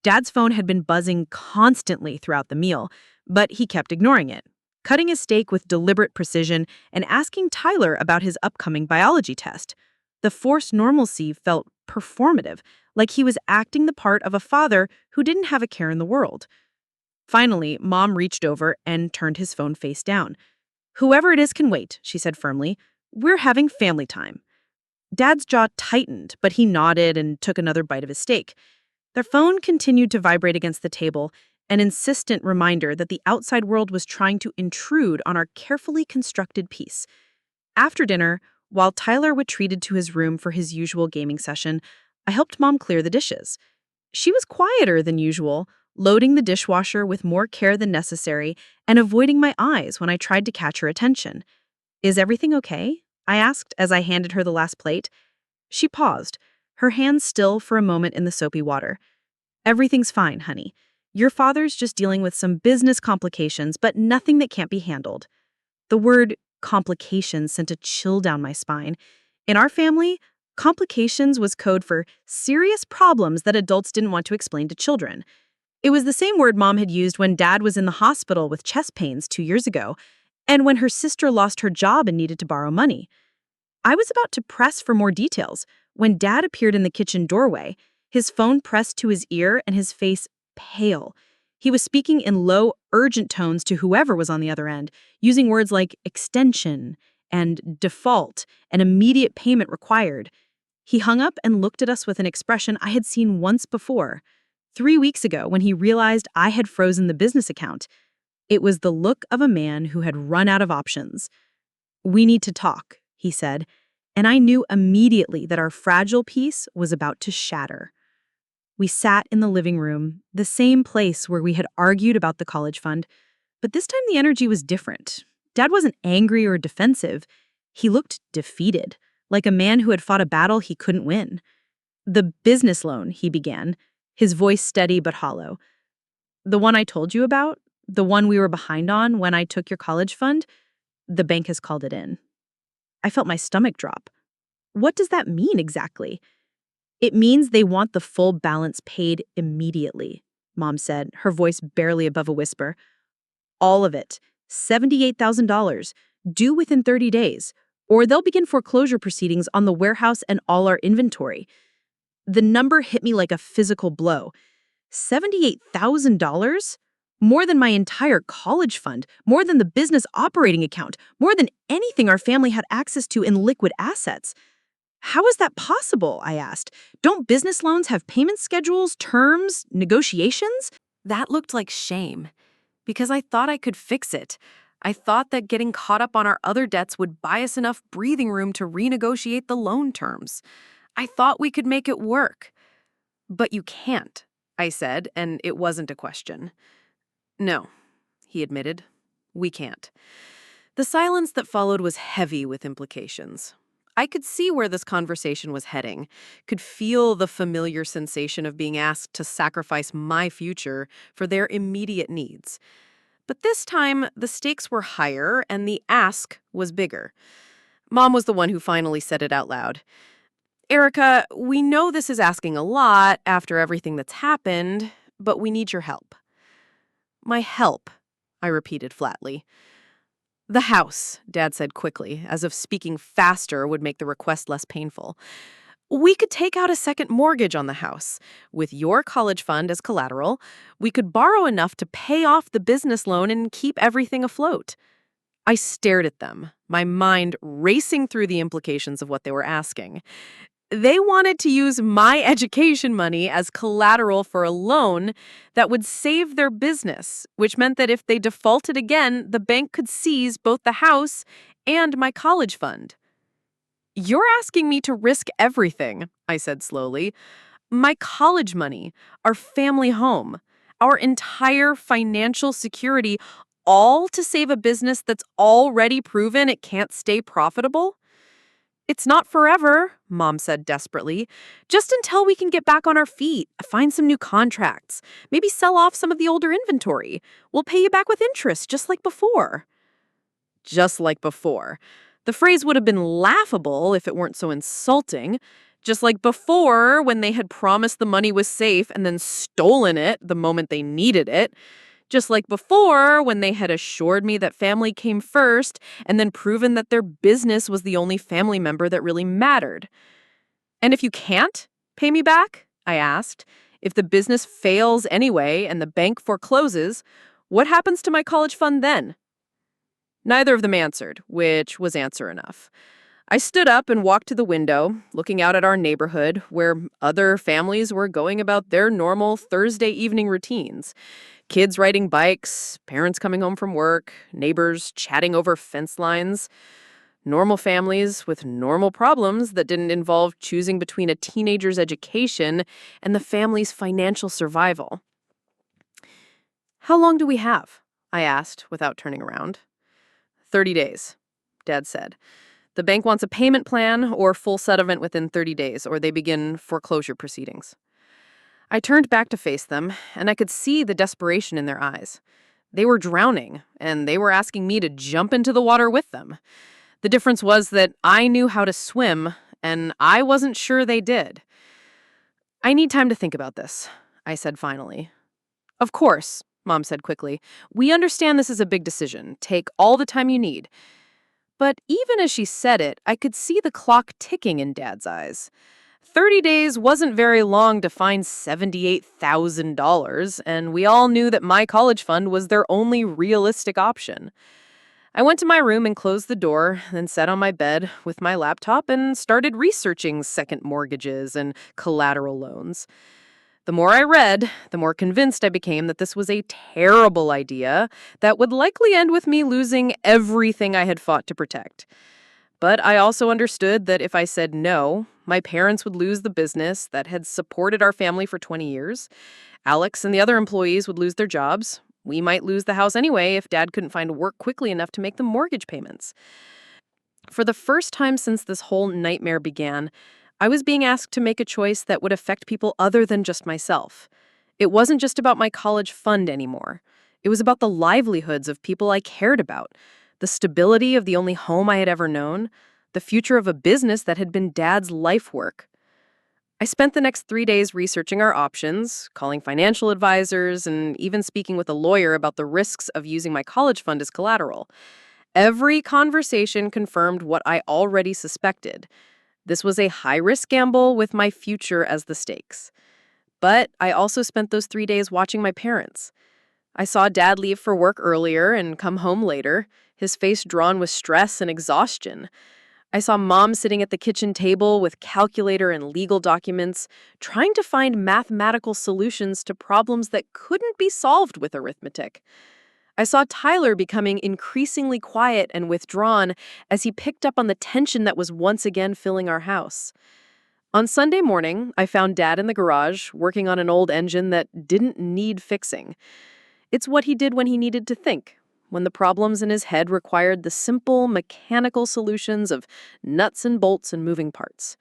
Dad's phone had been buzzing constantly throughout the meal, but he kept ignoring it, cutting his steak with deliberate precision and asking Tyler about his upcoming biology test. The forced normalcy felt performative, like he was acting the part of a father who didn't have a care in the world. Finally, Mom reached over and turned his phone face down. "Whoever it is can wait," she said firmly. "We're having family time." Dad's jaw tightened, but he nodded and took another bite of his steak. Their phone continued to vibrate against the table, an insistent reminder that the outside world was trying to intrude on our carefully constructed peace. After dinner, while Tyler retreated to his room for his usual gaming session, I helped Mom clear the dishes. She was quieter than usual, loading the dishwasher with more care than necessary and avoiding my eyes when I tried to catch her attention. "Is everything okay?" I asked as I handed her the last plate. She paused, her hands still for a moment in the soapy water. "Everything's fine, honey. Your father's just dealing with some business complications, but nothing that can't be handled." The word complications sent a chill down my spine. In our family, complications was code for serious problems that adults didn't want to explain to children. It was the same word Mom had used when Dad was in the hospital with chest pains 2 years ago, and when her sister lost her job and needed to borrow money. I was about to press for more details when Dad appeared in the kitchen doorway, his phone pressed to his ear and his face pale. He was speaking in low, urgent tones to whoever was on the other end, using words like extension and default and immediate payment required. He hung up and looked at us with an expression I had seen once before, 3 weeks ago when he realized I had frozen the business account. It was the look of a man who had run out of options. "We need to talk," he said, and I knew immediately that our fragile peace was about to shatter. We sat in the living room, the same place where we had argued about the college fund, but this time the energy was different. Dad wasn't angry or defensive. He looked defeated, like a man who had fought a battle he couldn't win. "The business loan," he began, his voice steady but hollow. "The one I told you about? The one we were behind on when I took your college fund? The bank has called it in." I felt my stomach drop. What does that mean exactly? "It means they want the full balance paid immediately," Mom said, her voice barely above a whisper. "All of it, $78,000, due within 30 days, or they'll begin foreclosure proceedings on the warehouse and all our inventory." The number hit me like a physical blow. $78,000? More than my entire college fund, more than the business operating account, more than anything our family had access to in liquid assets. "How is that possible?" I asked. "Don't business loans have payment schedules, terms, negotiations?" That looked like shame, because I thought I could fix it. I thought that getting caught up on our other debts would buy us enough breathing room to renegotiate the loan terms. I thought we could make it work. "But you can't," I said, and it wasn't a question. "No," he admitted. "We can't." The silence that followed was heavy with implications. I could see where this conversation was heading, could feel the familiar sensation of being asked to sacrifice my future for their immediate needs. But this time, the stakes were higher and the ask was bigger. Mom was the one who finally said it out loud. "Erika, we know this is asking a lot after everything that's happened, but we need your help." "My help," I repeated flatly. "The house," Dad said quickly, as if speaking faster would make the request less painful. "We could take out a second mortgage on the house. With your college fund as collateral, we could borrow enough to pay off the business loan and keep everything afloat." I stared at them, my mind racing through the implications of what they were asking. They wanted to use my education money as collateral for a loan that would save their business, which meant that if they defaulted again, the bank could seize both the house and my college fund. "You're asking me to risk everything," I said slowly. "My college money, our family home, our entire financial security, all to save a business that's already proven it can't stay profitable?" "It's not forever," Mom said desperately. "Just until we can get back on our feet, find some new contracts, maybe sell off some of the older inventory. We'll pay you back with interest, just like before." Just like before. The phrase would have been laughable if it weren't so insulting. Just like before, when they had promised the money was safe and then stolen it the moment they needed it. Just like before, when they had assured me that family came first and then proven that their business was the only family member that really mattered. "And if you can't pay me back?" I asked. "If the business fails anyway and the bank forecloses, what happens to my college fund then?" Neither of them answered, which was answer enough. I stood up and walked to the window, looking out at our neighborhood, where other families were going about their normal Thursday evening routines. Kids riding bikes, parents coming home from work, neighbors chatting over fence lines. Normal families with normal problems that didn't involve choosing between a teenager's education and the family's financial survival. "How long do we have?" I asked without turning around. 30 days, Dad said. "The bank wants a payment plan or full settlement within 30 days, or they begin foreclosure proceedings." I turned back to face them, and I could see the desperation in their eyes. They were drowning, and they were asking me to jump into the water with them. The difference was that I knew how to swim, and I wasn't sure they did. "I need time to think about this," I said finally. "Of course," Mom said quickly. "We understand this is a big decision. Take all the time you need." But even as she said it, I could see the clock ticking in Dad's eyes. 30 days wasn't very long to find $78,000, and we all knew that my college fund was their only realistic option. I went to my room and closed the door, then sat on my bed with my laptop and started researching second mortgages and collateral loans. The more I read, the more convinced I became that this was a terrible idea that would likely end with me losing everything I had fought to protect. But I also understood that if I said no, my parents would lose the business that had supported our family for 20 years. Alex and the other employees would lose their jobs. We might lose the house anyway if Dad couldn't find work quickly enough to make the mortgage payments. For the first time since this whole nightmare began, I was being asked to make a choice that would affect people other than just myself. It wasn't just about my college fund anymore. It was about the livelihoods of people I cared about, the stability of the only home I had ever known, the future of a business that had been Dad's life work. I spent the next 3 days researching our options, calling financial advisors, and even speaking with a lawyer about the risks of using my college fund as collateral. Every conversation confirmed what I already suspected. This was a high-risk gamble with my future as the stakes. But I also spent those 3 days watching my parents. I saw Dad leave for work earlier and come home later, his face drawn with stress and exhaustion. I saw Mom sitting at the kitchen table with calculator and legal documents, trying to find mathematical solutions to problems that couldn't be solved with arithmetic. I saw Tyler becoming increasingly quiet and withdrawn as he picked up on the tension that was once again filling our house. On Sunday morning, I found Dad in the garage, working on an old engine that didn't need fixing. It's what he did when he needed to think, when the problems in his head required the simple, mechanical solutions of nuts and bolts and moving parts.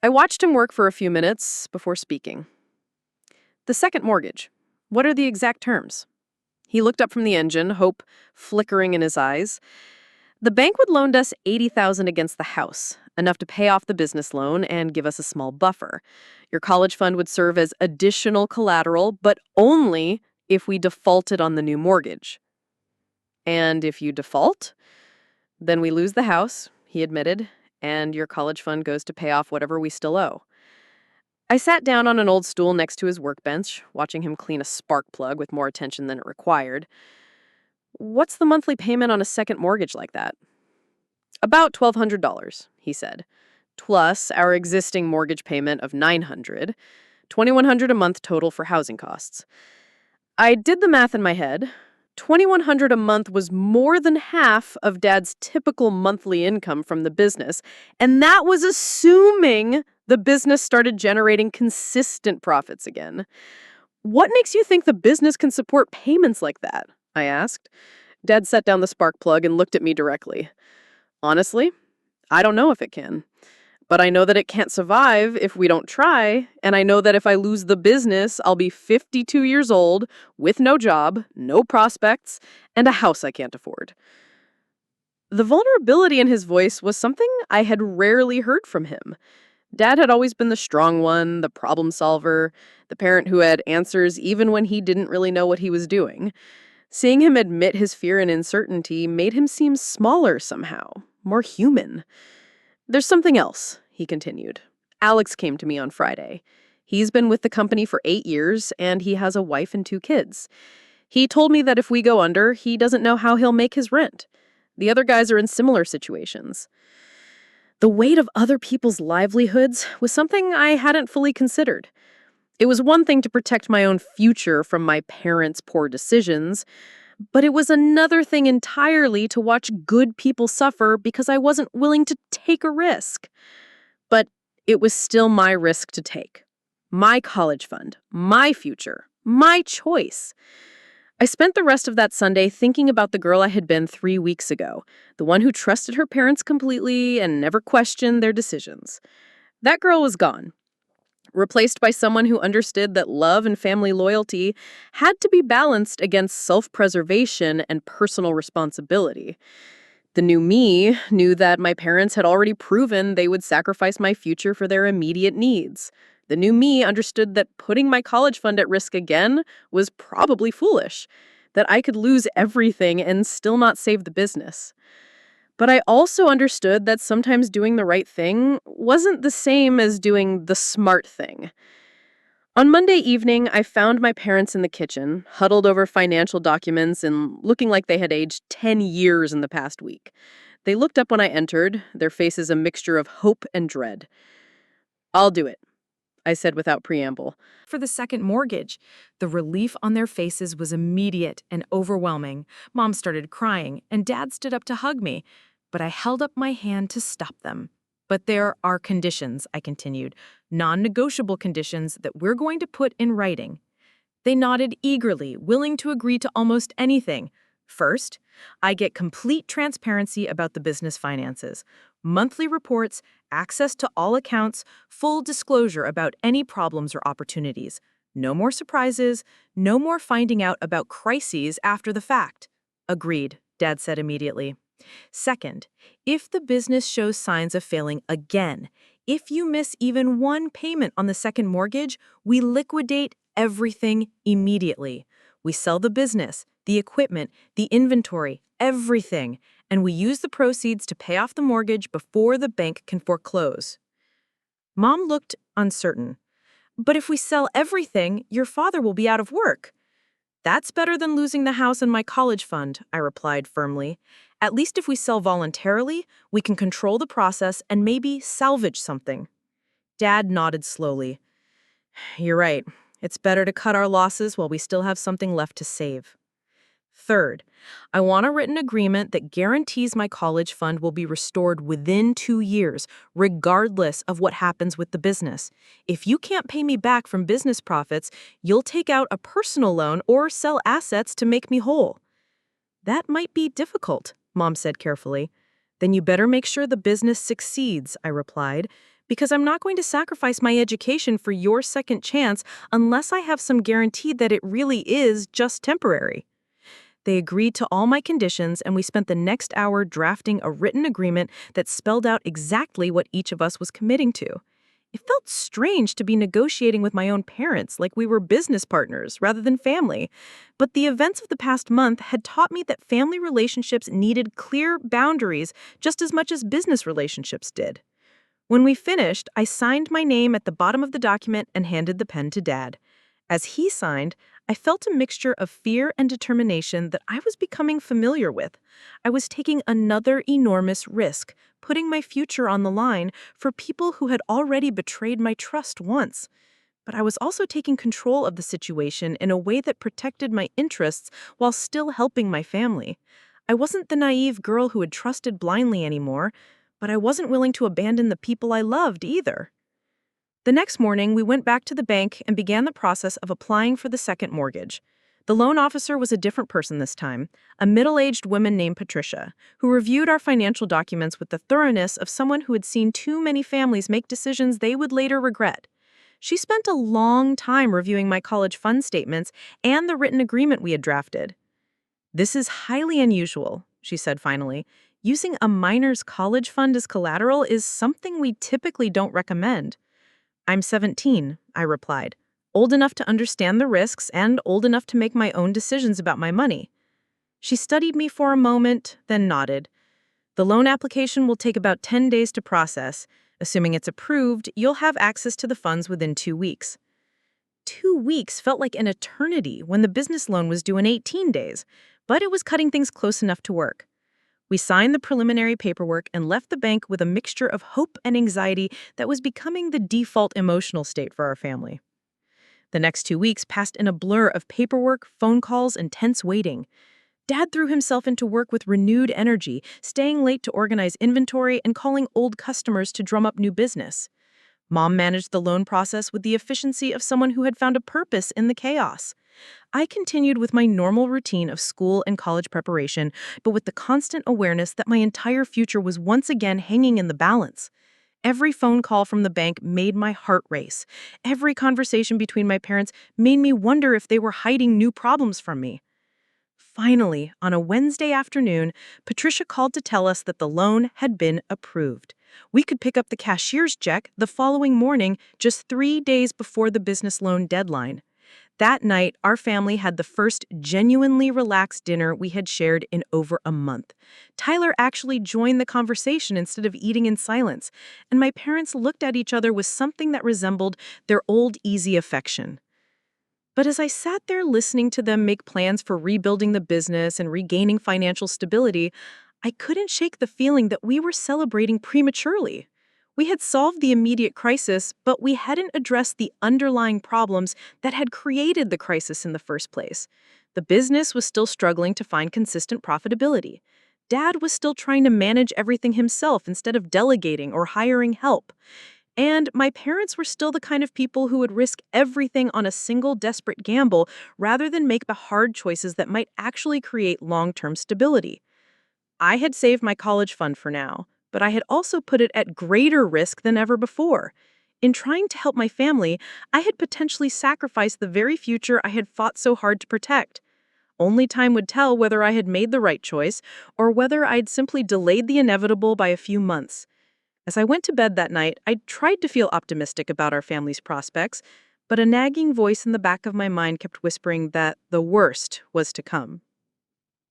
I watched him work for a few minutes before speaking. The second mortgage. What are the exact terms? He looked up from the engine, hope flickering in his eyes. The bank would loan us $80,000 against the house, enough to pay off the business loan and give us a small buffer. Your college fund would serve as additional collateral, but only if we defaulted on the new mortgage. And if you default, then we lose the house, he admitted, and your college fund goes to pay off whatever we still owe. I sat down on an old stool next to his workbench, watching him clean a spark plug with more attention than it required. What's the monthly payment on a second mortgage like that? About $1,200, he said, plus our existing mortgage payment of $900, $2,100 a month total for housing costs. I did the math in my head. $2,100 a month was more than half of Dad's typical monthly income from the business, and that was assuming the business started generating consistent profits again. What makes you think the business can support payments like that? I asked. Dad set down the spark plug and looked at me directly. Honestly, I don't know if it can. But I know that it can't survive if we don't try, and I know that if I lose the business, I'll be 52 years old, with no job, no prospects, and a house I can't afford. The vulnerability in his voice was something I had rarely heard from him. Dad had always been the strong one, the problem solver, the parent who had answers even when he didn't really know what he was doing. Seeing him admit his fear and uncertainty made him seem smaller somehow, more human. There's something else, he continued. Alex came to me on Friday. He's been with the company for 8 years, and he has a wife and 2 kids. He told me that if we go under, he doesn't know how he'll make his rent. The other guys are in similar situations. The weight of other people's livelihoods was something I hadn't fully considered. It was one thing to protect my own future from my parents' poor decisions, but it was another thing entirely to watch good people suffer because I wasn't willing to take a risk. But it was still my risk to take. My college fund, my future, my choice. I spent the rest of that Sunday thinking about the girl I had been 3 weeks ago, the one who trusted her parents completely and never questioned their decisions. That girl was gone, replaced by someone who understood that love and family loyalty had to be balanced against self-preservation and personal responsibility. The new me knew that my parents had already proven they would sacrifice my future for their immediate needs. The new me understood that putting my college fund at risk again was probably foolish, that I could lose everything and still not save the business. But I also understood that sometimes doing the right thing wasn't the same as doing the smart thing. On Monday evening, I found my parents in the kitchen, huddled over financial documents and looking like they had aged 10 years in the past week. They looked up when I entered, their faces a mixture of hope and dread. "I'll do it," I said without preamble. For the second mortgage, the relief on their faces was immediate and overwhelming. Mom started crying, and Dad stood up to hug me, but I held up my hand to stop them. But there are conditions, I continued, non-negotiable conditions that we're going to put in writing. They nodded eagerly, willing to agree to almost anything. First, I get complete transparency about the business finances, monthly reports, access to all accounts, full disclosure about any problems or opportunities. No more surprises, no more finding out about crises after the fact. Agreed, Dad said immediately. Second, if the business shows signs of failing again, if you miss even one payment on the second mortgage, we liquidate everything immediately. We sell the business, the equipment, the inventory, everything, and we use the proceeds to pay off the mortgage before the bank can foreclose. Mom looked uncertain. But if we sell everything, your father will be out of work. That's better than losing the house and my college fund, I replied firmly. At least if we sell voluntarily, we can control the process and maybe salvage something. Dad nodded slowly. You're right. It's better to cut our losses while we still have something left to save. Third, I want a written agreement that guarantees my college fund will be restored within 2 years, regardless of what happens with the business. If you can't pay me back from business profits, you'll take out a personal loan or sell assets to make me whole. That might be difficult, Mom said carefully. Then you better make sure the business succeeds, I replied, because I'm not going to sacrifice my education for your second chance unless I have some guarantee that it really is just temporary. They agreed to all my conditions, and we spent the next hour drafting a written agreement that spelled out exactly what each of us was committing to. It felt strange to be negotiating with my own parents like we were business partners rather than family, but the events of the past month had taught me that family relationships needed clear boundaries just as much as business relationships did. When we finished, I signed my name at the bottom of the document and handed the pen to Dad. As he signed, I felt a mixture of fear and determination that I was becoming familiar with. I was taking another enormous risk, putting my future on the line for people who had already betrayed my trust once. But I was also taking control of the situation in a way that protected my interests while still helping my family. I wasn't the naive girl who had trusted blindly anymore, but I wasn't willing to abandon the people I loved either. The next morning, we went back to the bank and began the process of applying for the second mortgage. The loan officer was a different person this time, a middle-aged woman named Patricia, who reviewed our financial documents with the thoroughness of someone who had seen too many families make decisions they would later regret. She spent a long time reviewing my college fund statements and the written agreement we had drafted. "This is highly unusual," she said finally. "Using a minor's college fund as collateral is something we typically don't recommend." "I'm 17, I replied, old enough to understand the risks and old enough to make my own decisions about my money. She studied me for a moment, then nodded. "The loan application will take about 10 days to process. Assuming it's approved, you'll have access to the funds within 2 weeks. 2 weeks felt like an eternity when the business loan was due in 18 days, but it was cutting things close enough to work. We signed the preliminary paperwork and left the bank with a mixture of hope and anxiety that was becoming the default emotional state for our family. The next 2 weeks passed in a blur of paperwork, phone calls, and tense waiting. Dad threw himself into work with renewed energy, staying late to organize inventory and calling old customers to drum up new business. Mom managed the loan process with the efficiency of someone who had found a purpose in the chaos. I continued with my normal routine of school and college preparation, but with the constant awareness that my entire future was once again hanging in the balance. Every phone call from the bank made my heart race. Every conversation between my parents made me wonder if they were hiding new problems from me. Finally, on a Wednesday afternoon, Patricia called to tell us that the loan had been approved. We could pick up the cashier's check the following morning, just 3 days before the business loan deadline. That night, our family had the first genuinely relaxed dinner we had shared in over a month. Tyler actually joined the conversation instead of eating in silence, and my parents looked at each other with something that resembled their old easy affection. But as I sat there listening to them make plans for rebuilding the business and regaining financial stability, I couldn't shake the feeling that we were celebrating prematurely. We had solved the immediate crisis, but we hadn't addressed the underlying problems that had created the crisis in the first place. The business was still struggling to find consistent profitability. Dad was still trying to manage everything himself instead of delegating or hiring help. And my parents were still the kind of people who would risk everything on a single desperate gamble rather than make the hard choices that might actually create long-term stability. I had saved my college fund for now, but I had also put it at greater risk than ever before. In trying to help my family, I had potentially sacrificed the very future I had fought so hard to protect. Only time would tell whether I had made the right choice or whether I'd simply delayed the inevitable by a few months. As I went to bed that night, I tried to feel optimistic about our family's prospects, but a nagging voice in the back of my mind kept whispering that the worst was to come.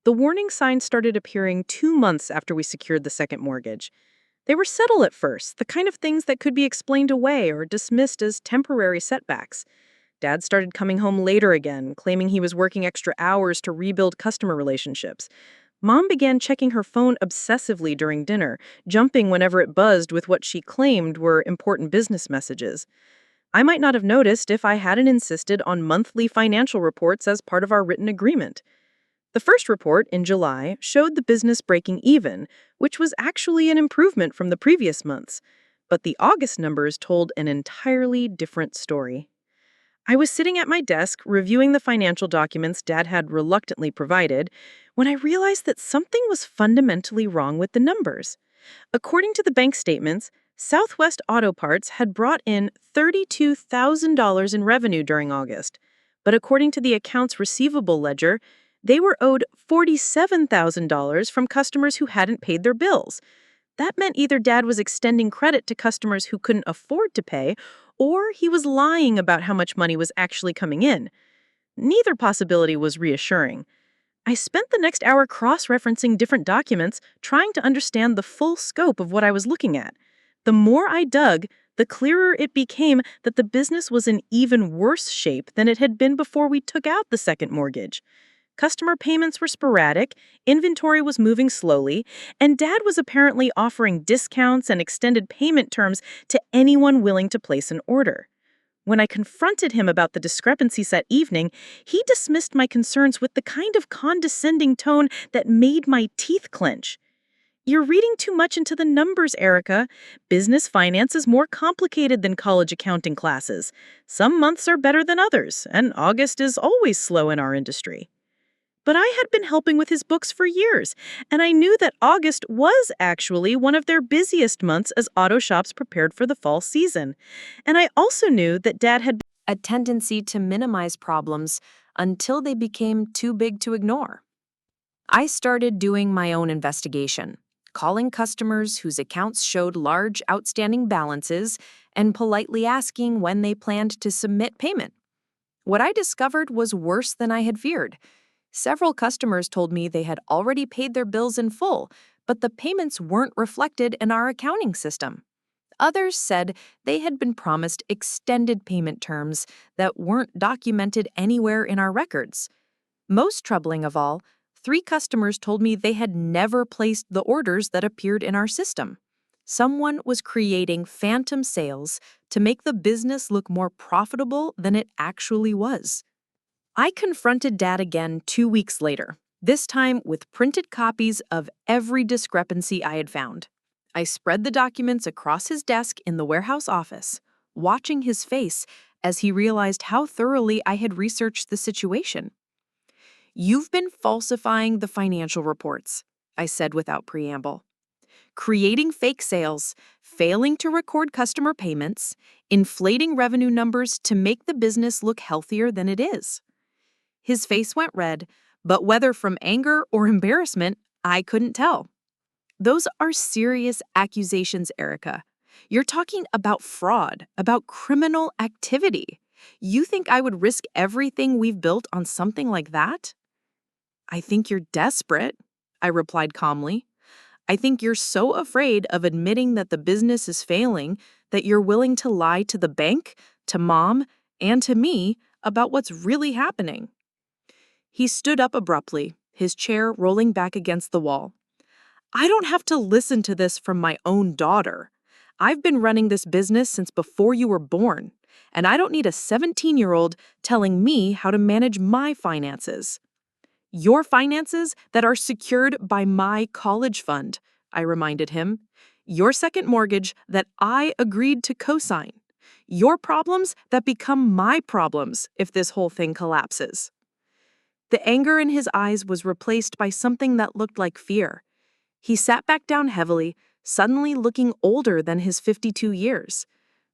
The warning signs started appearing 2 months after we secured the second mortgage. They were subtle at first, the kind of things that could be explained away or dismissed as temporary setbacks. Dad started coming home later again, claiming he was working extra hours to rebuild customer relationships. Mom began checking her phone obsessively during dinner, jumping whenever it buzzed with what she claimed were important business messages. I might not have noticed if I hadn't insisted on monthly financial reports as part of our written agreement. The first report, in July, showed the business breaking even, which was actually an improvement from the previous months. But the August numbers told an entirely different story. I was sitting at my desk reviewing the financial documents Dad had reluctantly provided when I realized that something was fundamentally wrong with the numbers. According to the bank statements, Southwest Auto Parts had brought in $32,000 in revenue during August, but according to the accounts receivable ledger, they were owed $47,000 from customers who hadn't paid their bills. That meant either Dad was extending credit to customers who couldn't afford to pay, or he was lying about how much money was actually coming in. Neither possibility was reassuring. I spent the next hour cross-referencing different documents, trying to understand the full scope of what I was looking at. The more I dug, the clearer it became that the business was in even worse shape than it had been before we took out the second mortgage. Customer payments were sporadic, inventory was moving slowly, and Dad was apparently offering discounts and extended payment terms to anyone willing to place an order. When I confronted him about the discrepancies that evening, he dismissed my concerns with the kind of condescending tone that made my teeth clench. "You're reading too much into the numbers, Erika. Business finance is more complicated than college accounting classes. Some months are better than others, and August is always slow in our industry." But I had been helping with his books for years, and I knew that August was actually one of their busiest months as auto shops prepared for the fall season. And I also knew that Dad had A tendency to minimize problems until they became too big to ignore. I started doing my own investigation, calling customers whose accounts showed large outstanding balances and politely asking when they planned to submit payment. What I discovered was worse than I had feared. Several customers told me they had already paid their bills in full, but the payments weren't reflected in our accounting system. Others said they had been promised extended payment terms that weren't documented anywhere in our records. Most troubling of all, 3 customers told me they had never placed the orders that appeared in our system. Someone was creating phantom sales to make the business look more profitable than it actually was. I confronted Dad again 2 weeks later, this time with printed copies of every discrepancy I had found. I spread the documents across his desk in the warehouse office, watching his face as he realized how thoroughly I had researched the situation. "You've been falsifying the financial reports," I said without preamble. "Creating fake sales, failing to record customer payments, inflating revenue numbers to make the business look healthier than it is." His face went red, but whether from anger or embarrassment, I couldn't tell. "Those are serious accusations, Erika. You're talking about fraud, about criminal activity. You think I would risk everything we've built on something like that? I think you're desperate, I replied calmly. I think you're so afraid of admitting that the business is failing that you're willing to lie to the bank, to Mom, and to me about what's really happening. He stood up abruptly, his chair rolling back against the wall. I don't have to listen to this from my own daughter. I've been running this business since before you were born, and I don't need a 17-year-old telling me how to manage my finances. Your finances that are secured by my college fund, I reminded him. Your second mortgage that I agreed to co-sign. Your problems that become my problems if this whole thing collapses. The anger in his eyes was replaced by something that looked like fear. He sat back down heavily, suddenly looking older than his 52 years.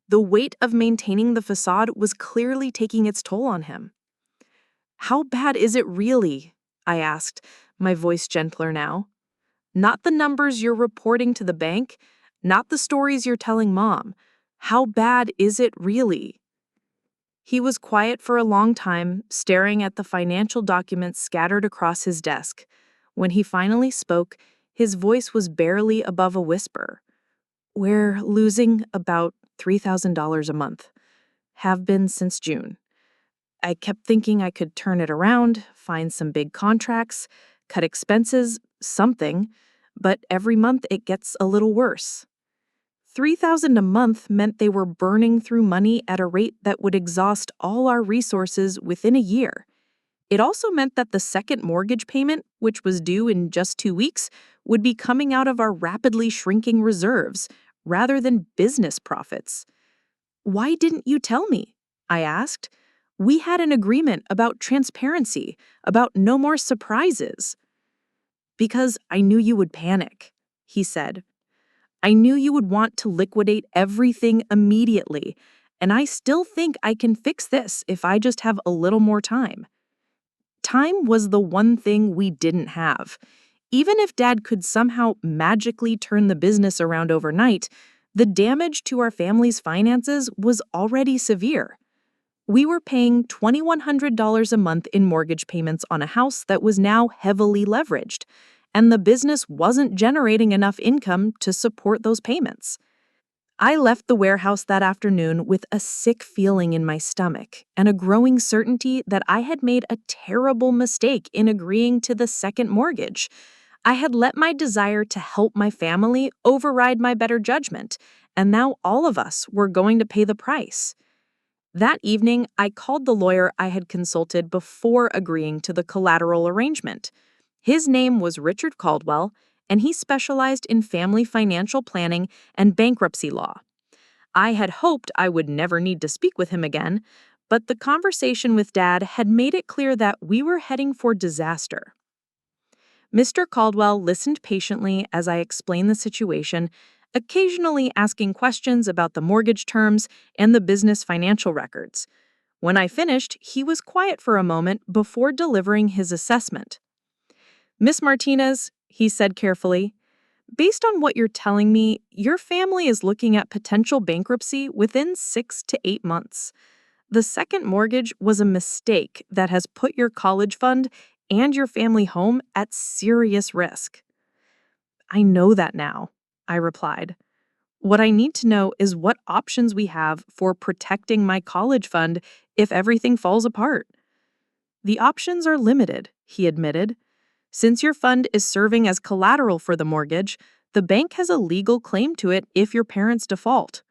The weight of maintaining the facade was clearly taking its toll on him. How bad is it really? I asked, my voice gentler now. Not the numbers you're reporting to the bank, not the stories you're telling Mom. How bad is it really? He was quiet for a long time, staring at the financial documents scattered across his desk. When he finally spoke, his voice was barely above a whisper. We're losing about $3,000 a month. Have been since June. I kept thinking I could turn it around, find some big contracts, cut expenses, something, but every month it gets a little worse. $3,000 a month meant they were burning through money at a rate that would exhaust all our resources within a year. It also meant that the second mortgage payment, which was due in just 2 weeks, would be coming out of our rapidly shrinking reserves rather than business profits. Why didn't you tell me? I asked. We had an agreement about transparency, about no more surprises. Because I knew you would panic, he said. I knew you would want to liquidate everything immediately, and I still think I can fix this if I just have a little more time. Time was the one thing we didn't have. Even if Dad could somehow magically turn the business around overnight, the damage to our family's finances was already severe. We were paying $2,100 a month in mortgage payments on a house that was now heavily leveraged, and the business wasn't generating enough income to support those payments. I left the warehouse that afternoon with a sick feeling in my stomach and a growing certainty that I had made a terrible mistake in agreeing to the second mortgage. I had let my desire to help my family override my better judgment, and now all of us were going to pay the price. That evening, I called the lawyer I had consulted before agreeing to the collateral arrangement. His name was Richard Caldwell, and he specialized in family financial planning and bankruptcy law. I had hoped I would never need to speak with him again, but the conversation with Dad had made it clear that we were heading for disaster. Mr. Caldwell listened patiently as I explained the situation, occasionally asking questions about the mortgage terms and the business financial records. When I finished, he was quiet for a moment before delivering his assessment. Miss Martinez, he said carefully, based on what you're telling me, your family is looking at potential bankruptcy within 6 to 8 months. The second mortgage was a mistake that has put your college fund and your family home at serious risk. I know that now, I replied. What I need to know is what options we have for protecting my college fund if everything falls apart. The options are limited, he admitted. Since your fund is serving as collateral for the mortgage, the bank has a legal claim to it if your parents default.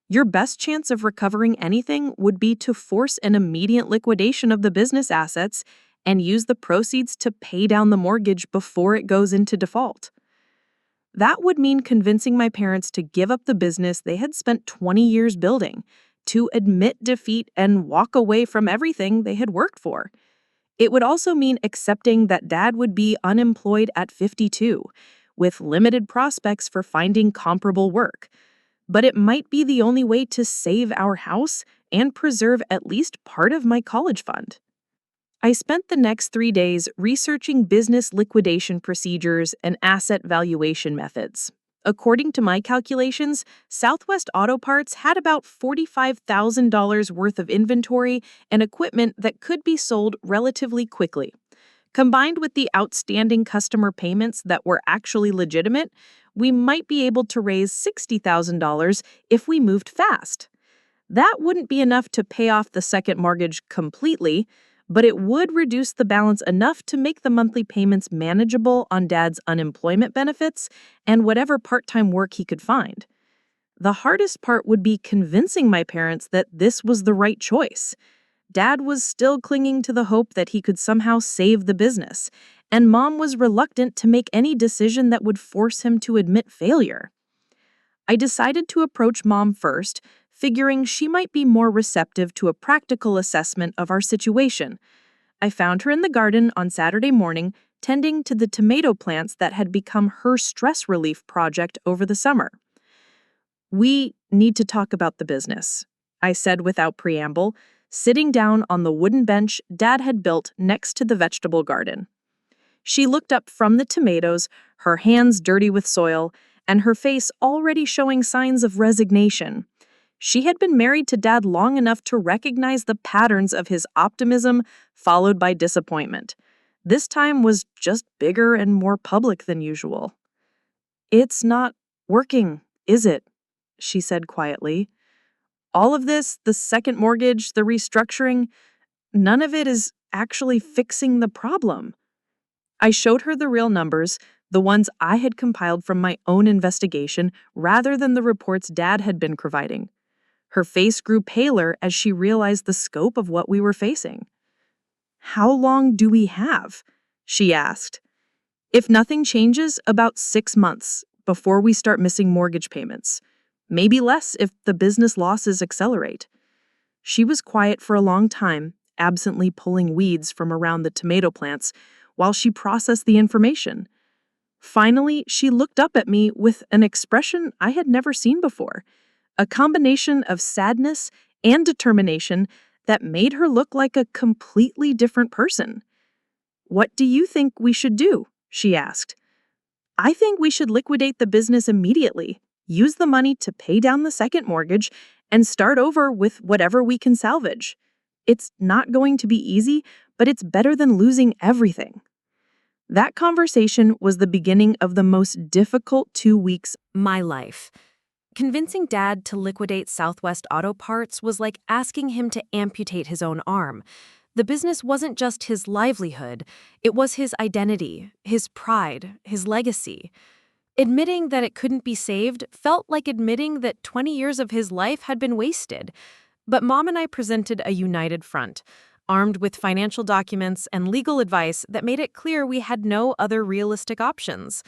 Your best chance of recovering anything would be to force an immediate liquidation of the business assets and use the proceeds to pay down the mortgage before it goes into default. That would mean convincing my parents to give up the business they had spent 20 years building, to admit defeat and walk away from everything they had worked for. It would also mean accepting that Dad would be unemployed at 52, with limited prospects for finding comparable work. But it might be the only way to save our house and preserve at least part of my college fund. I spent the next 3 days researching business liquidation procedures and asset valuation methods. According to my calculations, Southwest Auto Parts had about $45,000 worth of inventory and equipment that could be sold relatively quickly. Combined with the outstanding customer payments that were actually legitimate, we might be able to raise $60,000 if we moved fast. That wouldn't be enough to pay off the second mortgage completely, but it would reduce the balance enough to make the monthly payments manageable on Dad's unemployment benefits and whatever part-time work he could find. The hardest part would be convincing my parents that this was the right choice. Dad was still clinging to the hope that he could somehow save the business, and Mom was reluctant to make any decision that would force him to admit failure. I decided to approach Mom first, figuring she might be more receptive to a practical assessment of our situation. I found her in the garden on Saturday morning, tending to the tomato plants that had become her stress relief project over the summer. "We need to talk about the business," I said without preamble, sitting down on the wooden bench Dad had built next to the vegetable garden. She looked up from the tomatoes, her hands dirty with soil, and her face already showing signs of resignation. She had been married to Dad long enough to recognize the patterns of his optimism followed by disappointment. This time was just bigger and more public than usual. "It's not working, is it?" she said quietly. "All of this, the second mortgage, the restructuring, none of it is actually fixing the problem." I showed her the real numbers, the ones I had compiled from my own investigation rather than the reports Dad had been providing. Her face grew paler as she realized the scope of what we were facing. "How long do we have?" she asked. "If nothing changes, about 6 months before we start missing mortgage payments. Maybe less if the business losses accelerate." She was quiet for a long time, absently pulling weeds from around the tomato plants while she processed the information. Finally, she looked up at me with an expression I had never seen before, a combination of sadness and determination that made her look like a completely different person. "What do you think we should do?" she asked. "I think we should liquidate the business immediately, use the money to pay down the second mortgage, and start over with whatever we can salvage. It's not going to be easy, but it's better than losing everything." That conversation was the beginning of the most difficult 2 weeks. My life. Convincing Dad to liquidate Southwest Auto Parts was like asking him to amputate his own arm. The business wasn't just his livelihood, it was his identity, his pride, his legacy. Admitting that it couldn't be saved felt like admitting that 20 years of his life had been wasted. But Mom and I presented a united front, armed with financial documents and legal advice that made it clear we had no other realistic options.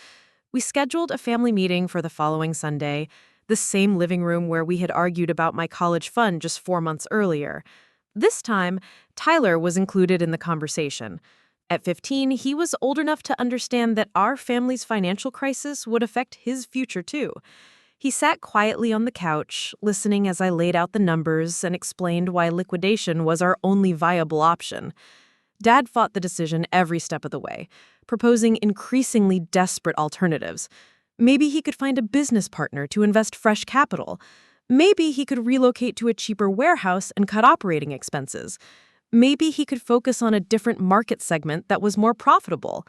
We scheduled a family meeting for the following Sunday, the same living room where we had argued about my college fund just 4 months earlier. This time, Tyler was included in the conversation. At 15, he was old enough to understand that our family's financial crisis would affect his future too. He sat quietly on the couch, listening as I laid out the numbers and explained why liquidation was our only viable option. Dad fought the decision every step of the way, proposing increasingly desperate alternatives. Maybe he could find a business partner to invest fresh capital. Maybe he could relocate to a cheaper warehouse and cut operating expenses. Maybe he could focus on a different market segment that was more profitable.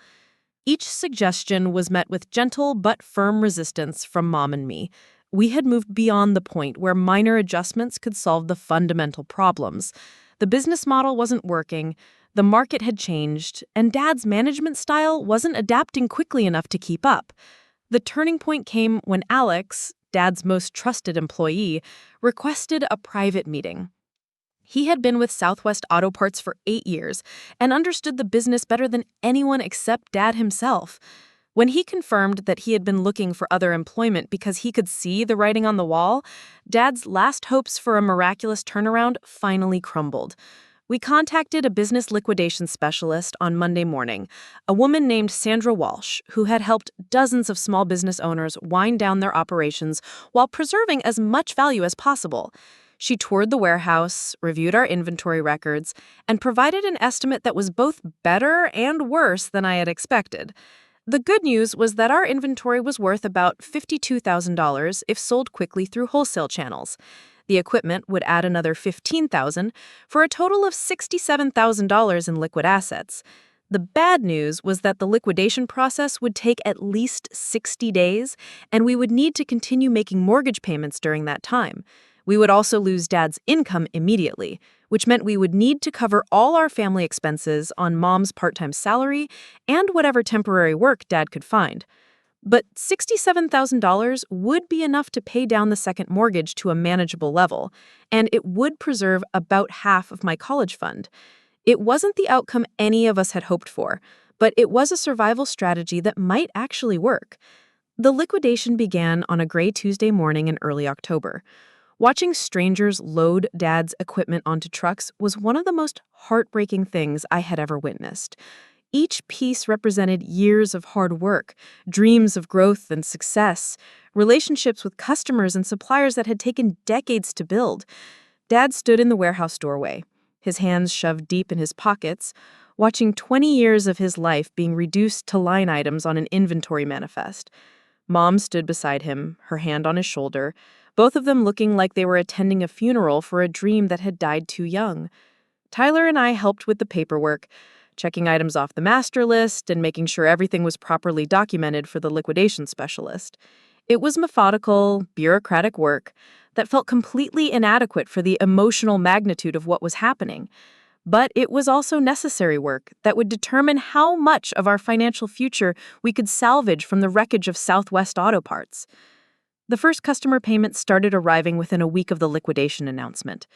Each suggestion was met with gentle but firm resistance from Mom and me. We had moved beyond the point where minor adjustments could solve the fundamental problems. The business model wasn't working, the market had changed, and Dad's management style wasn't adapting quickly enough to keep up. The turning point came when Alex, Dad's most trusted employee, requested a private meeting. He had been with Southwest Auto Parts for 8 years and understood the business better than anyone except Dad himself. When he confirmed that he had been looking for other employment because he could see the writing on the wall, Dad's last hopes for a miraculous turnaround finally crumbled. We contacted a business liquidation specialist on Monday morning, a woman named Sandra Walsh, who had helped dozens of small business owners wind down their operations while preserving as much value as possible. She toured the warehouse, reviewed our inventory records, and provided an estimate that was both better and worse than I had expected. The good news was that our inventory was worth about $52,000 if sold quickly through wholesale channels. The equipment would add another $15,000 for a total of $67,000 in liquid assets. The bad news was that the liquidation process would take at least 60 days, and we would need to continue making mortgage payments during that time. We would also lose Dad's income immediately, which meant we would need to cover all our family expenses on Mom's part-time salary and whatever temporary work Dad could find. But $67,000 would be enough to pay down the second mortgage to a manageable level, and it would preserve about half of my college fund. It wasn't the outcome any of us had hoped for, but it was a survival strategy that might actually work. The liquidation began on a gray Tuesday morning in early October. Watching strangers load Dad's equipment onto trucks was one of the most heartbreaking things I had ever witnessed. Each piece represented years of hard work, dreams of growth and success, relationships with customers and suppliers that had taken decades to build. Dad stood in the warehouse doorway, his hands shoved deep in his pockets, watching 20 years of his life being reduced to line items on an inventory manifest. Mom stood beside him, her hand on his shoulder, both of them looking like they were attending a funeral for a dream that had died too young. Tyler and I helped with the paperwork, checking items off the master list and making sure everything was properly documented for the liquidation specialist. It was methodical, bureaucratic work that felt completely inadequate for the emotional magnitude of what was happening. But it was also necessary work that would determine how much of our financial future we could salvage from the wreckage of Southwest Auto Parts. The first customer payments started arriving within a week of the liquidation announcement.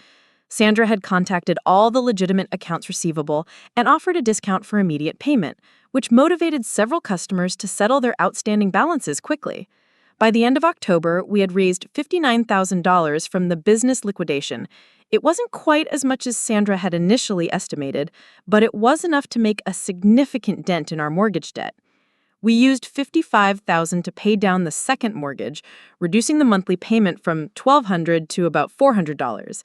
Sandra had contacted all the legitimate accounts receivable and offered a discount for immediate payment, which motivated several customers to settle their outstanding balances quickly. By the end of October, we had raised $59,000 from the business liquidation. It wasn't quite as much as Sandra had initially estimated, but it was enough to make a significant dent in our mortgage debt. We used $55,000 to pay down the second mortgage, reducing the monthly payment from $1,200 to about $400.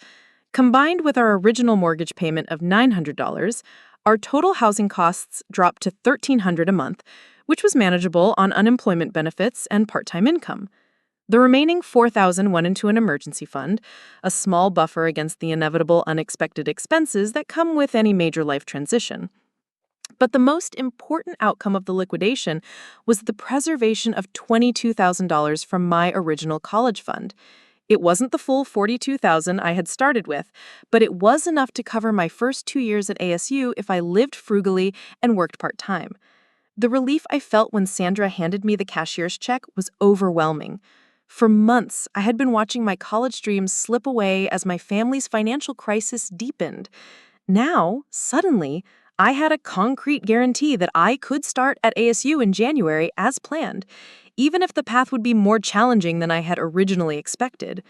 Combined with our original mortgage payment of $900, our total housing costs dropped to $1,300 a month, which was manageable on unemployment benefits and part-time income. The remaining $4,000 went into an emergency fund, a small buffer against the inevitable unexpected expenses that come with any major life transition. But the most important outcome of the liquidation was the preservation of $22,000 from my original college fund. It wasn't the full $42,000 I had started with, but it was enough to cover my first 2 years at ASU if I lived frugally and worked part-time. The relief I felt when Sandra handed me the cashier's check was overwhelming. For months, I had been watching my college dreams slip away as my family's financial crisis deepened. Now, suddenly, I had a concrete guarantee that I could start at ASU in January as planned, even if the path would be more challenging than I had originally expected.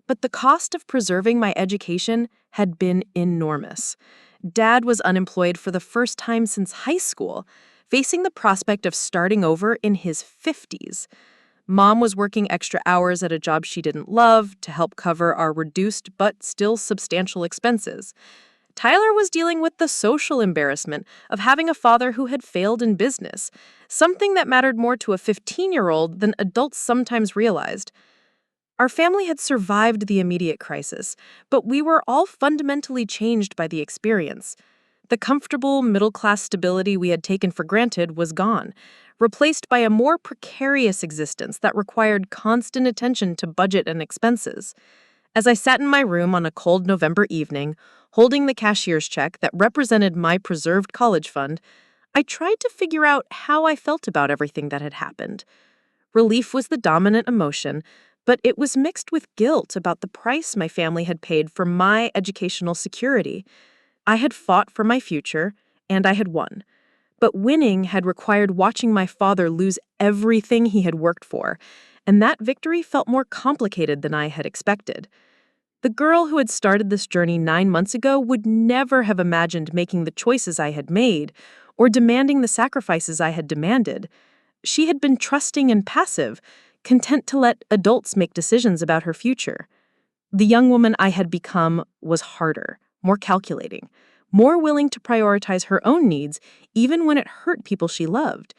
But the cost of preserving my education had been enormous. Dad was unemployed for the first time since high school, facing the prospect of starting over in his 50s. Mom was working extra hours at a job she didn't love to help cover our reduced but still substantial expenses. Tyler was dealing with the social embarrassment of having a father who had failed in business, something that mattered more to a 15-year-old than adults sometimes realized. Our family had survived the immediate crisis, but we were all fundamentally changed by the experience. The comfortable middle-class stability we had taken for granted was gone, replaced by a more precarious existence that required constant attention to budget and expenses. As I sat in my room on a cold November evening, holding the cashier's check that represented my preserved college fund, I tried to figure out how I felt about everything that had happened. Relief was the dominant emotion, but it was mixed with guilt about the price my family had paid for my educational security. I had fought for my future, and I had won. But winning had required watching my father lose everything he had worked for, and that victory felt more complicated than I had expected. The girl who had started this journey 9 months ago would never have imagined making the choices I had made or demanding the sacrifices I had demanded. She had been trusting and passive, content to let adults make decisions about her future. The young woman I had become was harder, more calculating, more willing to prioritize her own needs even when it hurt people she loved.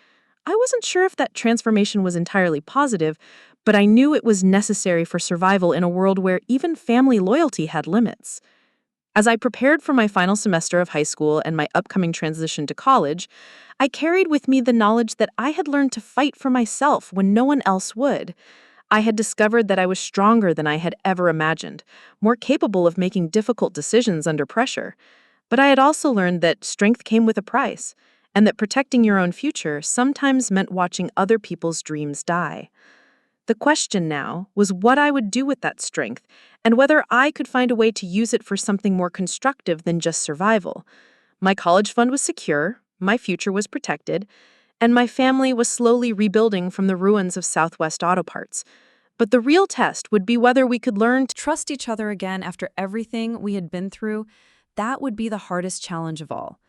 I wasn't sure if that transformation was entirely positive, but I knew it was necessary for survival in a world where even family loyalty had limits. As I prepared for my final semester of high school and my upcoming transition to college, I carried with me the knowledge that I had learned to fight for myself when no one else would. I had discovered that I was stronger than I had ever imagined, more capable of making difficult decisions under pressure. But I had also learned that strength came with a price, and that protecting your own future sometimes meant watching other people's dreams die. The question now was what I would do with that strength, and whether I could find a way to use it for something more constructive than just survival. My college fund was secure, my future was protected, and my family was slowly rebuilding from the ruins of Southwest Auto Parts. But the real test would be whether we could learn to Trust each other again after everything we had been through, that would be the hardest challenge of all.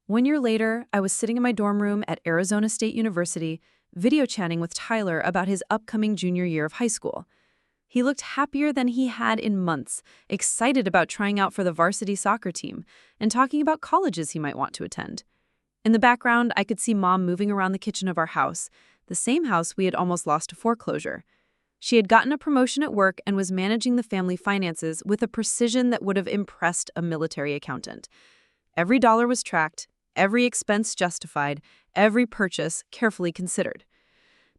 1 year later, I was sitting in my dorm room at Arizona State University, video chatting with Tyler about his upcoming junior year of high school. He looked happier than he had in months, excited about trying out for the varsity soccer team, and talking about colleges he might want to attend. In the background, I could see Mom moving around the kitchen of our house, the same house we had almost lost to foreclosure. She had gotten a promotion at work and was managing the family finances with a precision that would have impressed a military accountant. Every dollar was tracked, every expense justified, every purchase carefully considered.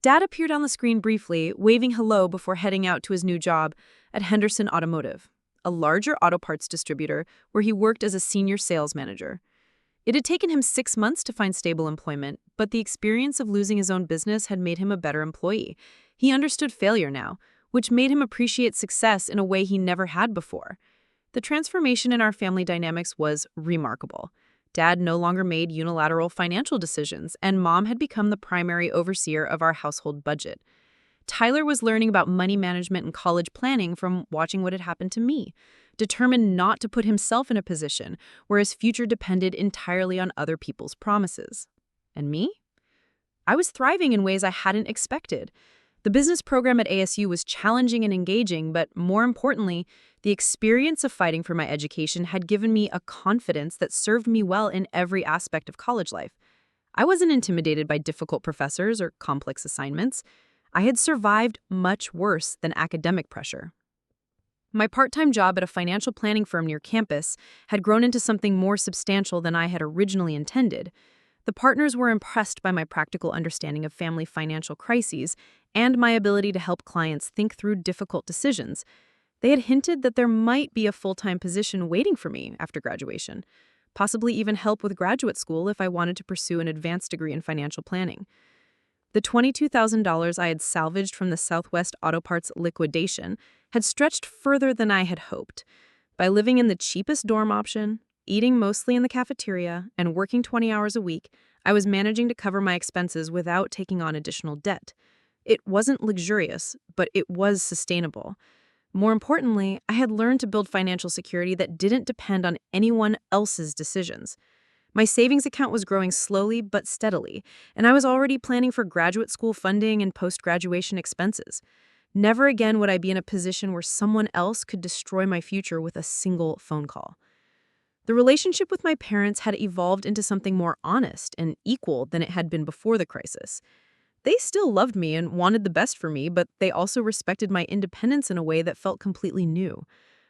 Dad appeared on the screen briefly, waving hello before heading out to his new job at Henderson Automotive, a larger auto parts distributor where he worked as a senior sales manager. It had taken him 6 months to find stable employment, but the experience of losing his own business had made him a better employee. He understood failure now, which made him appreciate success in a way he never had before. The transformation in our family dynamics was remarkable. Dad no longer made unilateral financial decisions, and Mom had become the primary overseer of our household budget. Tyler was learning about money management and college planning from watching what had happened to me, determined not to put himself in a position where his future depended entirely on other people's promises. And me? I was thriving in ways I hadn't expected. The business program at ASU was challenging and engaging, but more importantly, the experience of fighting for my education had given me a confidence that served me well in every aspect of college life. I wasn't intimidated by difficult professors or complex assignments. I had survived much worse than academic pressure. My part-time job at a financial planning firm near campus had grown into something more substantial than I had originally intended. The partners were impressed by my practical understanding of family financial crises and my ability to help clients think through difficult decisions. They had hinted that there might be a full-time position waiting for me after graduation, possibly even help with graduate school if I wanted to pursue an advanced degree in financial planning. The $22,000 I had salvaged from the Southwest Auto Parts liquidation had stretched further than I had hoped. By living in the cheapest dorm option, eating mostly in the cafeteria, and working 20 hours a week, I was managing to cover my expenses without taking on additional debt. It wasn't luxurious, but it was sustainable. More importantly, I had learned to build financial security that didn't depend on anyone else's decisions. My savings account was growing slowly but steadily, and I was already planning for graduate school funding and post-graduation expenses. Never again would I be in a position where someone else could destroy my future with a single phone call. The relationship with my parents had evolved into something more honest and equal than it had been before the crisis. They still loved me and wanted the best for me, but they also respected my independence in a way that felt completely new.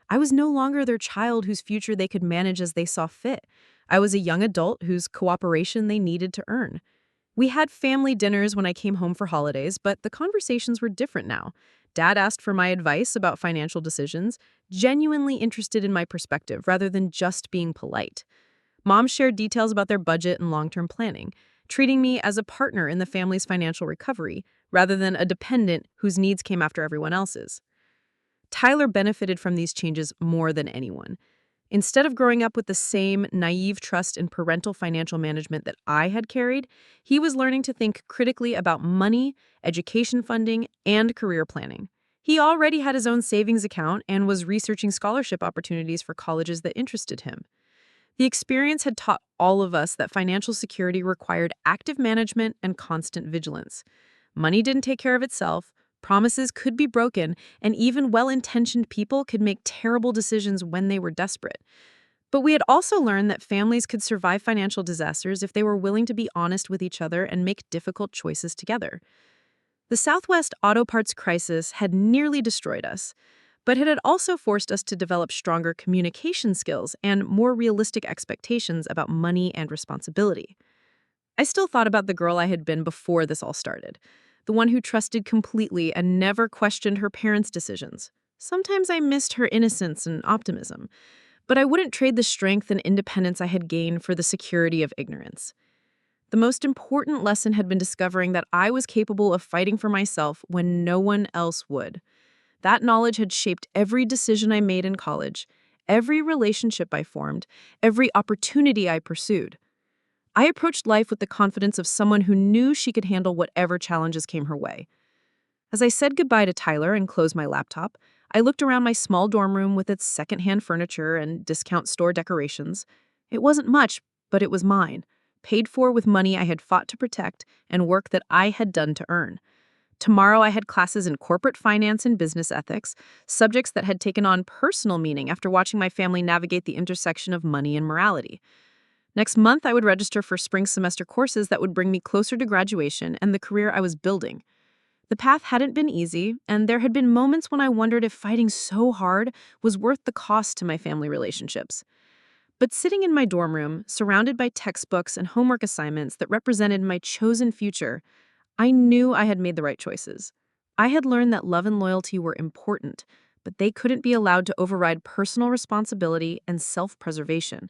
I was no longer their child whose future they could manage as they saw fit. I was a young adult whose cooperation they needed to earn. We had family dinners when I came home for holidays, but the conversations were different now. Dad asked for my advice about financial decisions, genuinely interested in my perspective rather than just being polite. Mom shared details about their budget and long-term planning, treating me as a partner in the family's financial recovery rather than a dependent whose needs came after everyone else's. Tyler benefited from these changes more than anyone. Instead of growing up with the same naive trust in parental financial management that I had carried, he was learning to think critically about money, education funding, and career planning. He already had his own savings account and was researching scholarship opportunities for colleges that interested him. The experience had taught all of us that financial security required active management and constant vigilance. Money didn't take care of itself. Promises could be broken, and even well-intentioned people could make terrible decisions when they were desperate. But we had also learned that families could survive financial disasters if they were willing to be honest with each other and make difficult choices together. The Southwest auto parts crisis had nearly destroyed us, but it had also forced us to develop stronger communication skills and more realistic expectations about money and responsibility. I still thought about the girl I had been before this all started, the one who trusted completely and never questioned her parents' decisions. Sometimes I missed her innocence and optimism, but I wouldn't trade the strength and independence I had gained for the security of ignorance. The most important lesson had been discovering that I was capable of fighting for myself when no one else would. That knowledge had shaped every decision I made in college, every relationship I formed, every opportunity I pursued. I approached life with the confidence of someone who knew she could handle whatever challenges came her way. As I said goodbye to Tyler and closed my laptop, I looked around my small dorm room with its secondhand furniture and discount store decorations. It wasn't much, but it was mine, paid for with money I had fought to protect and work that I had done to earn. Tomorrow I had classes in corporate finance and business ethics, subjects that had taken on personal meaning after watching my family navigate the intersection of money and morality. Next month, I would register for spring semester courses that would bring me closer to graduation and the career I was building. The path hadn't been easy, and there had been moments when I wondered if fighting so hard was worth the cost to my family relationships. But sitting in my dorm room, surrounded by textbooks and homework assignments that represented my chosen future, I knew I had made the right choices. I had learned that love and loyalty were important, but they couldn't be allowed to override personal responsibility and self-preservation.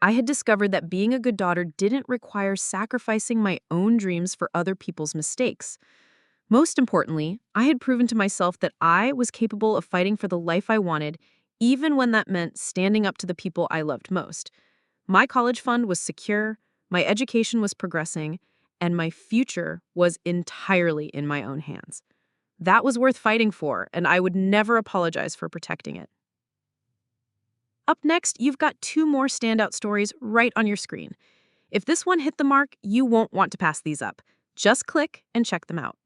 I had discovered that being a good daughter didn't require sacrificing my own dreams for other people's mistakes. Most importantly, I had proven to myself that I was capable of fighting for the life I wanted, even when that meant standing up to the people I loved most. My college fund was secure, my education was progressing, and my future was entirely in my own hands. That was worth fighting for, and I would never apologize for protecting it. Up next, you've got two more standout stories right on your screen. If this one hit the mark, you won't want to pass these up. Just click and check them out.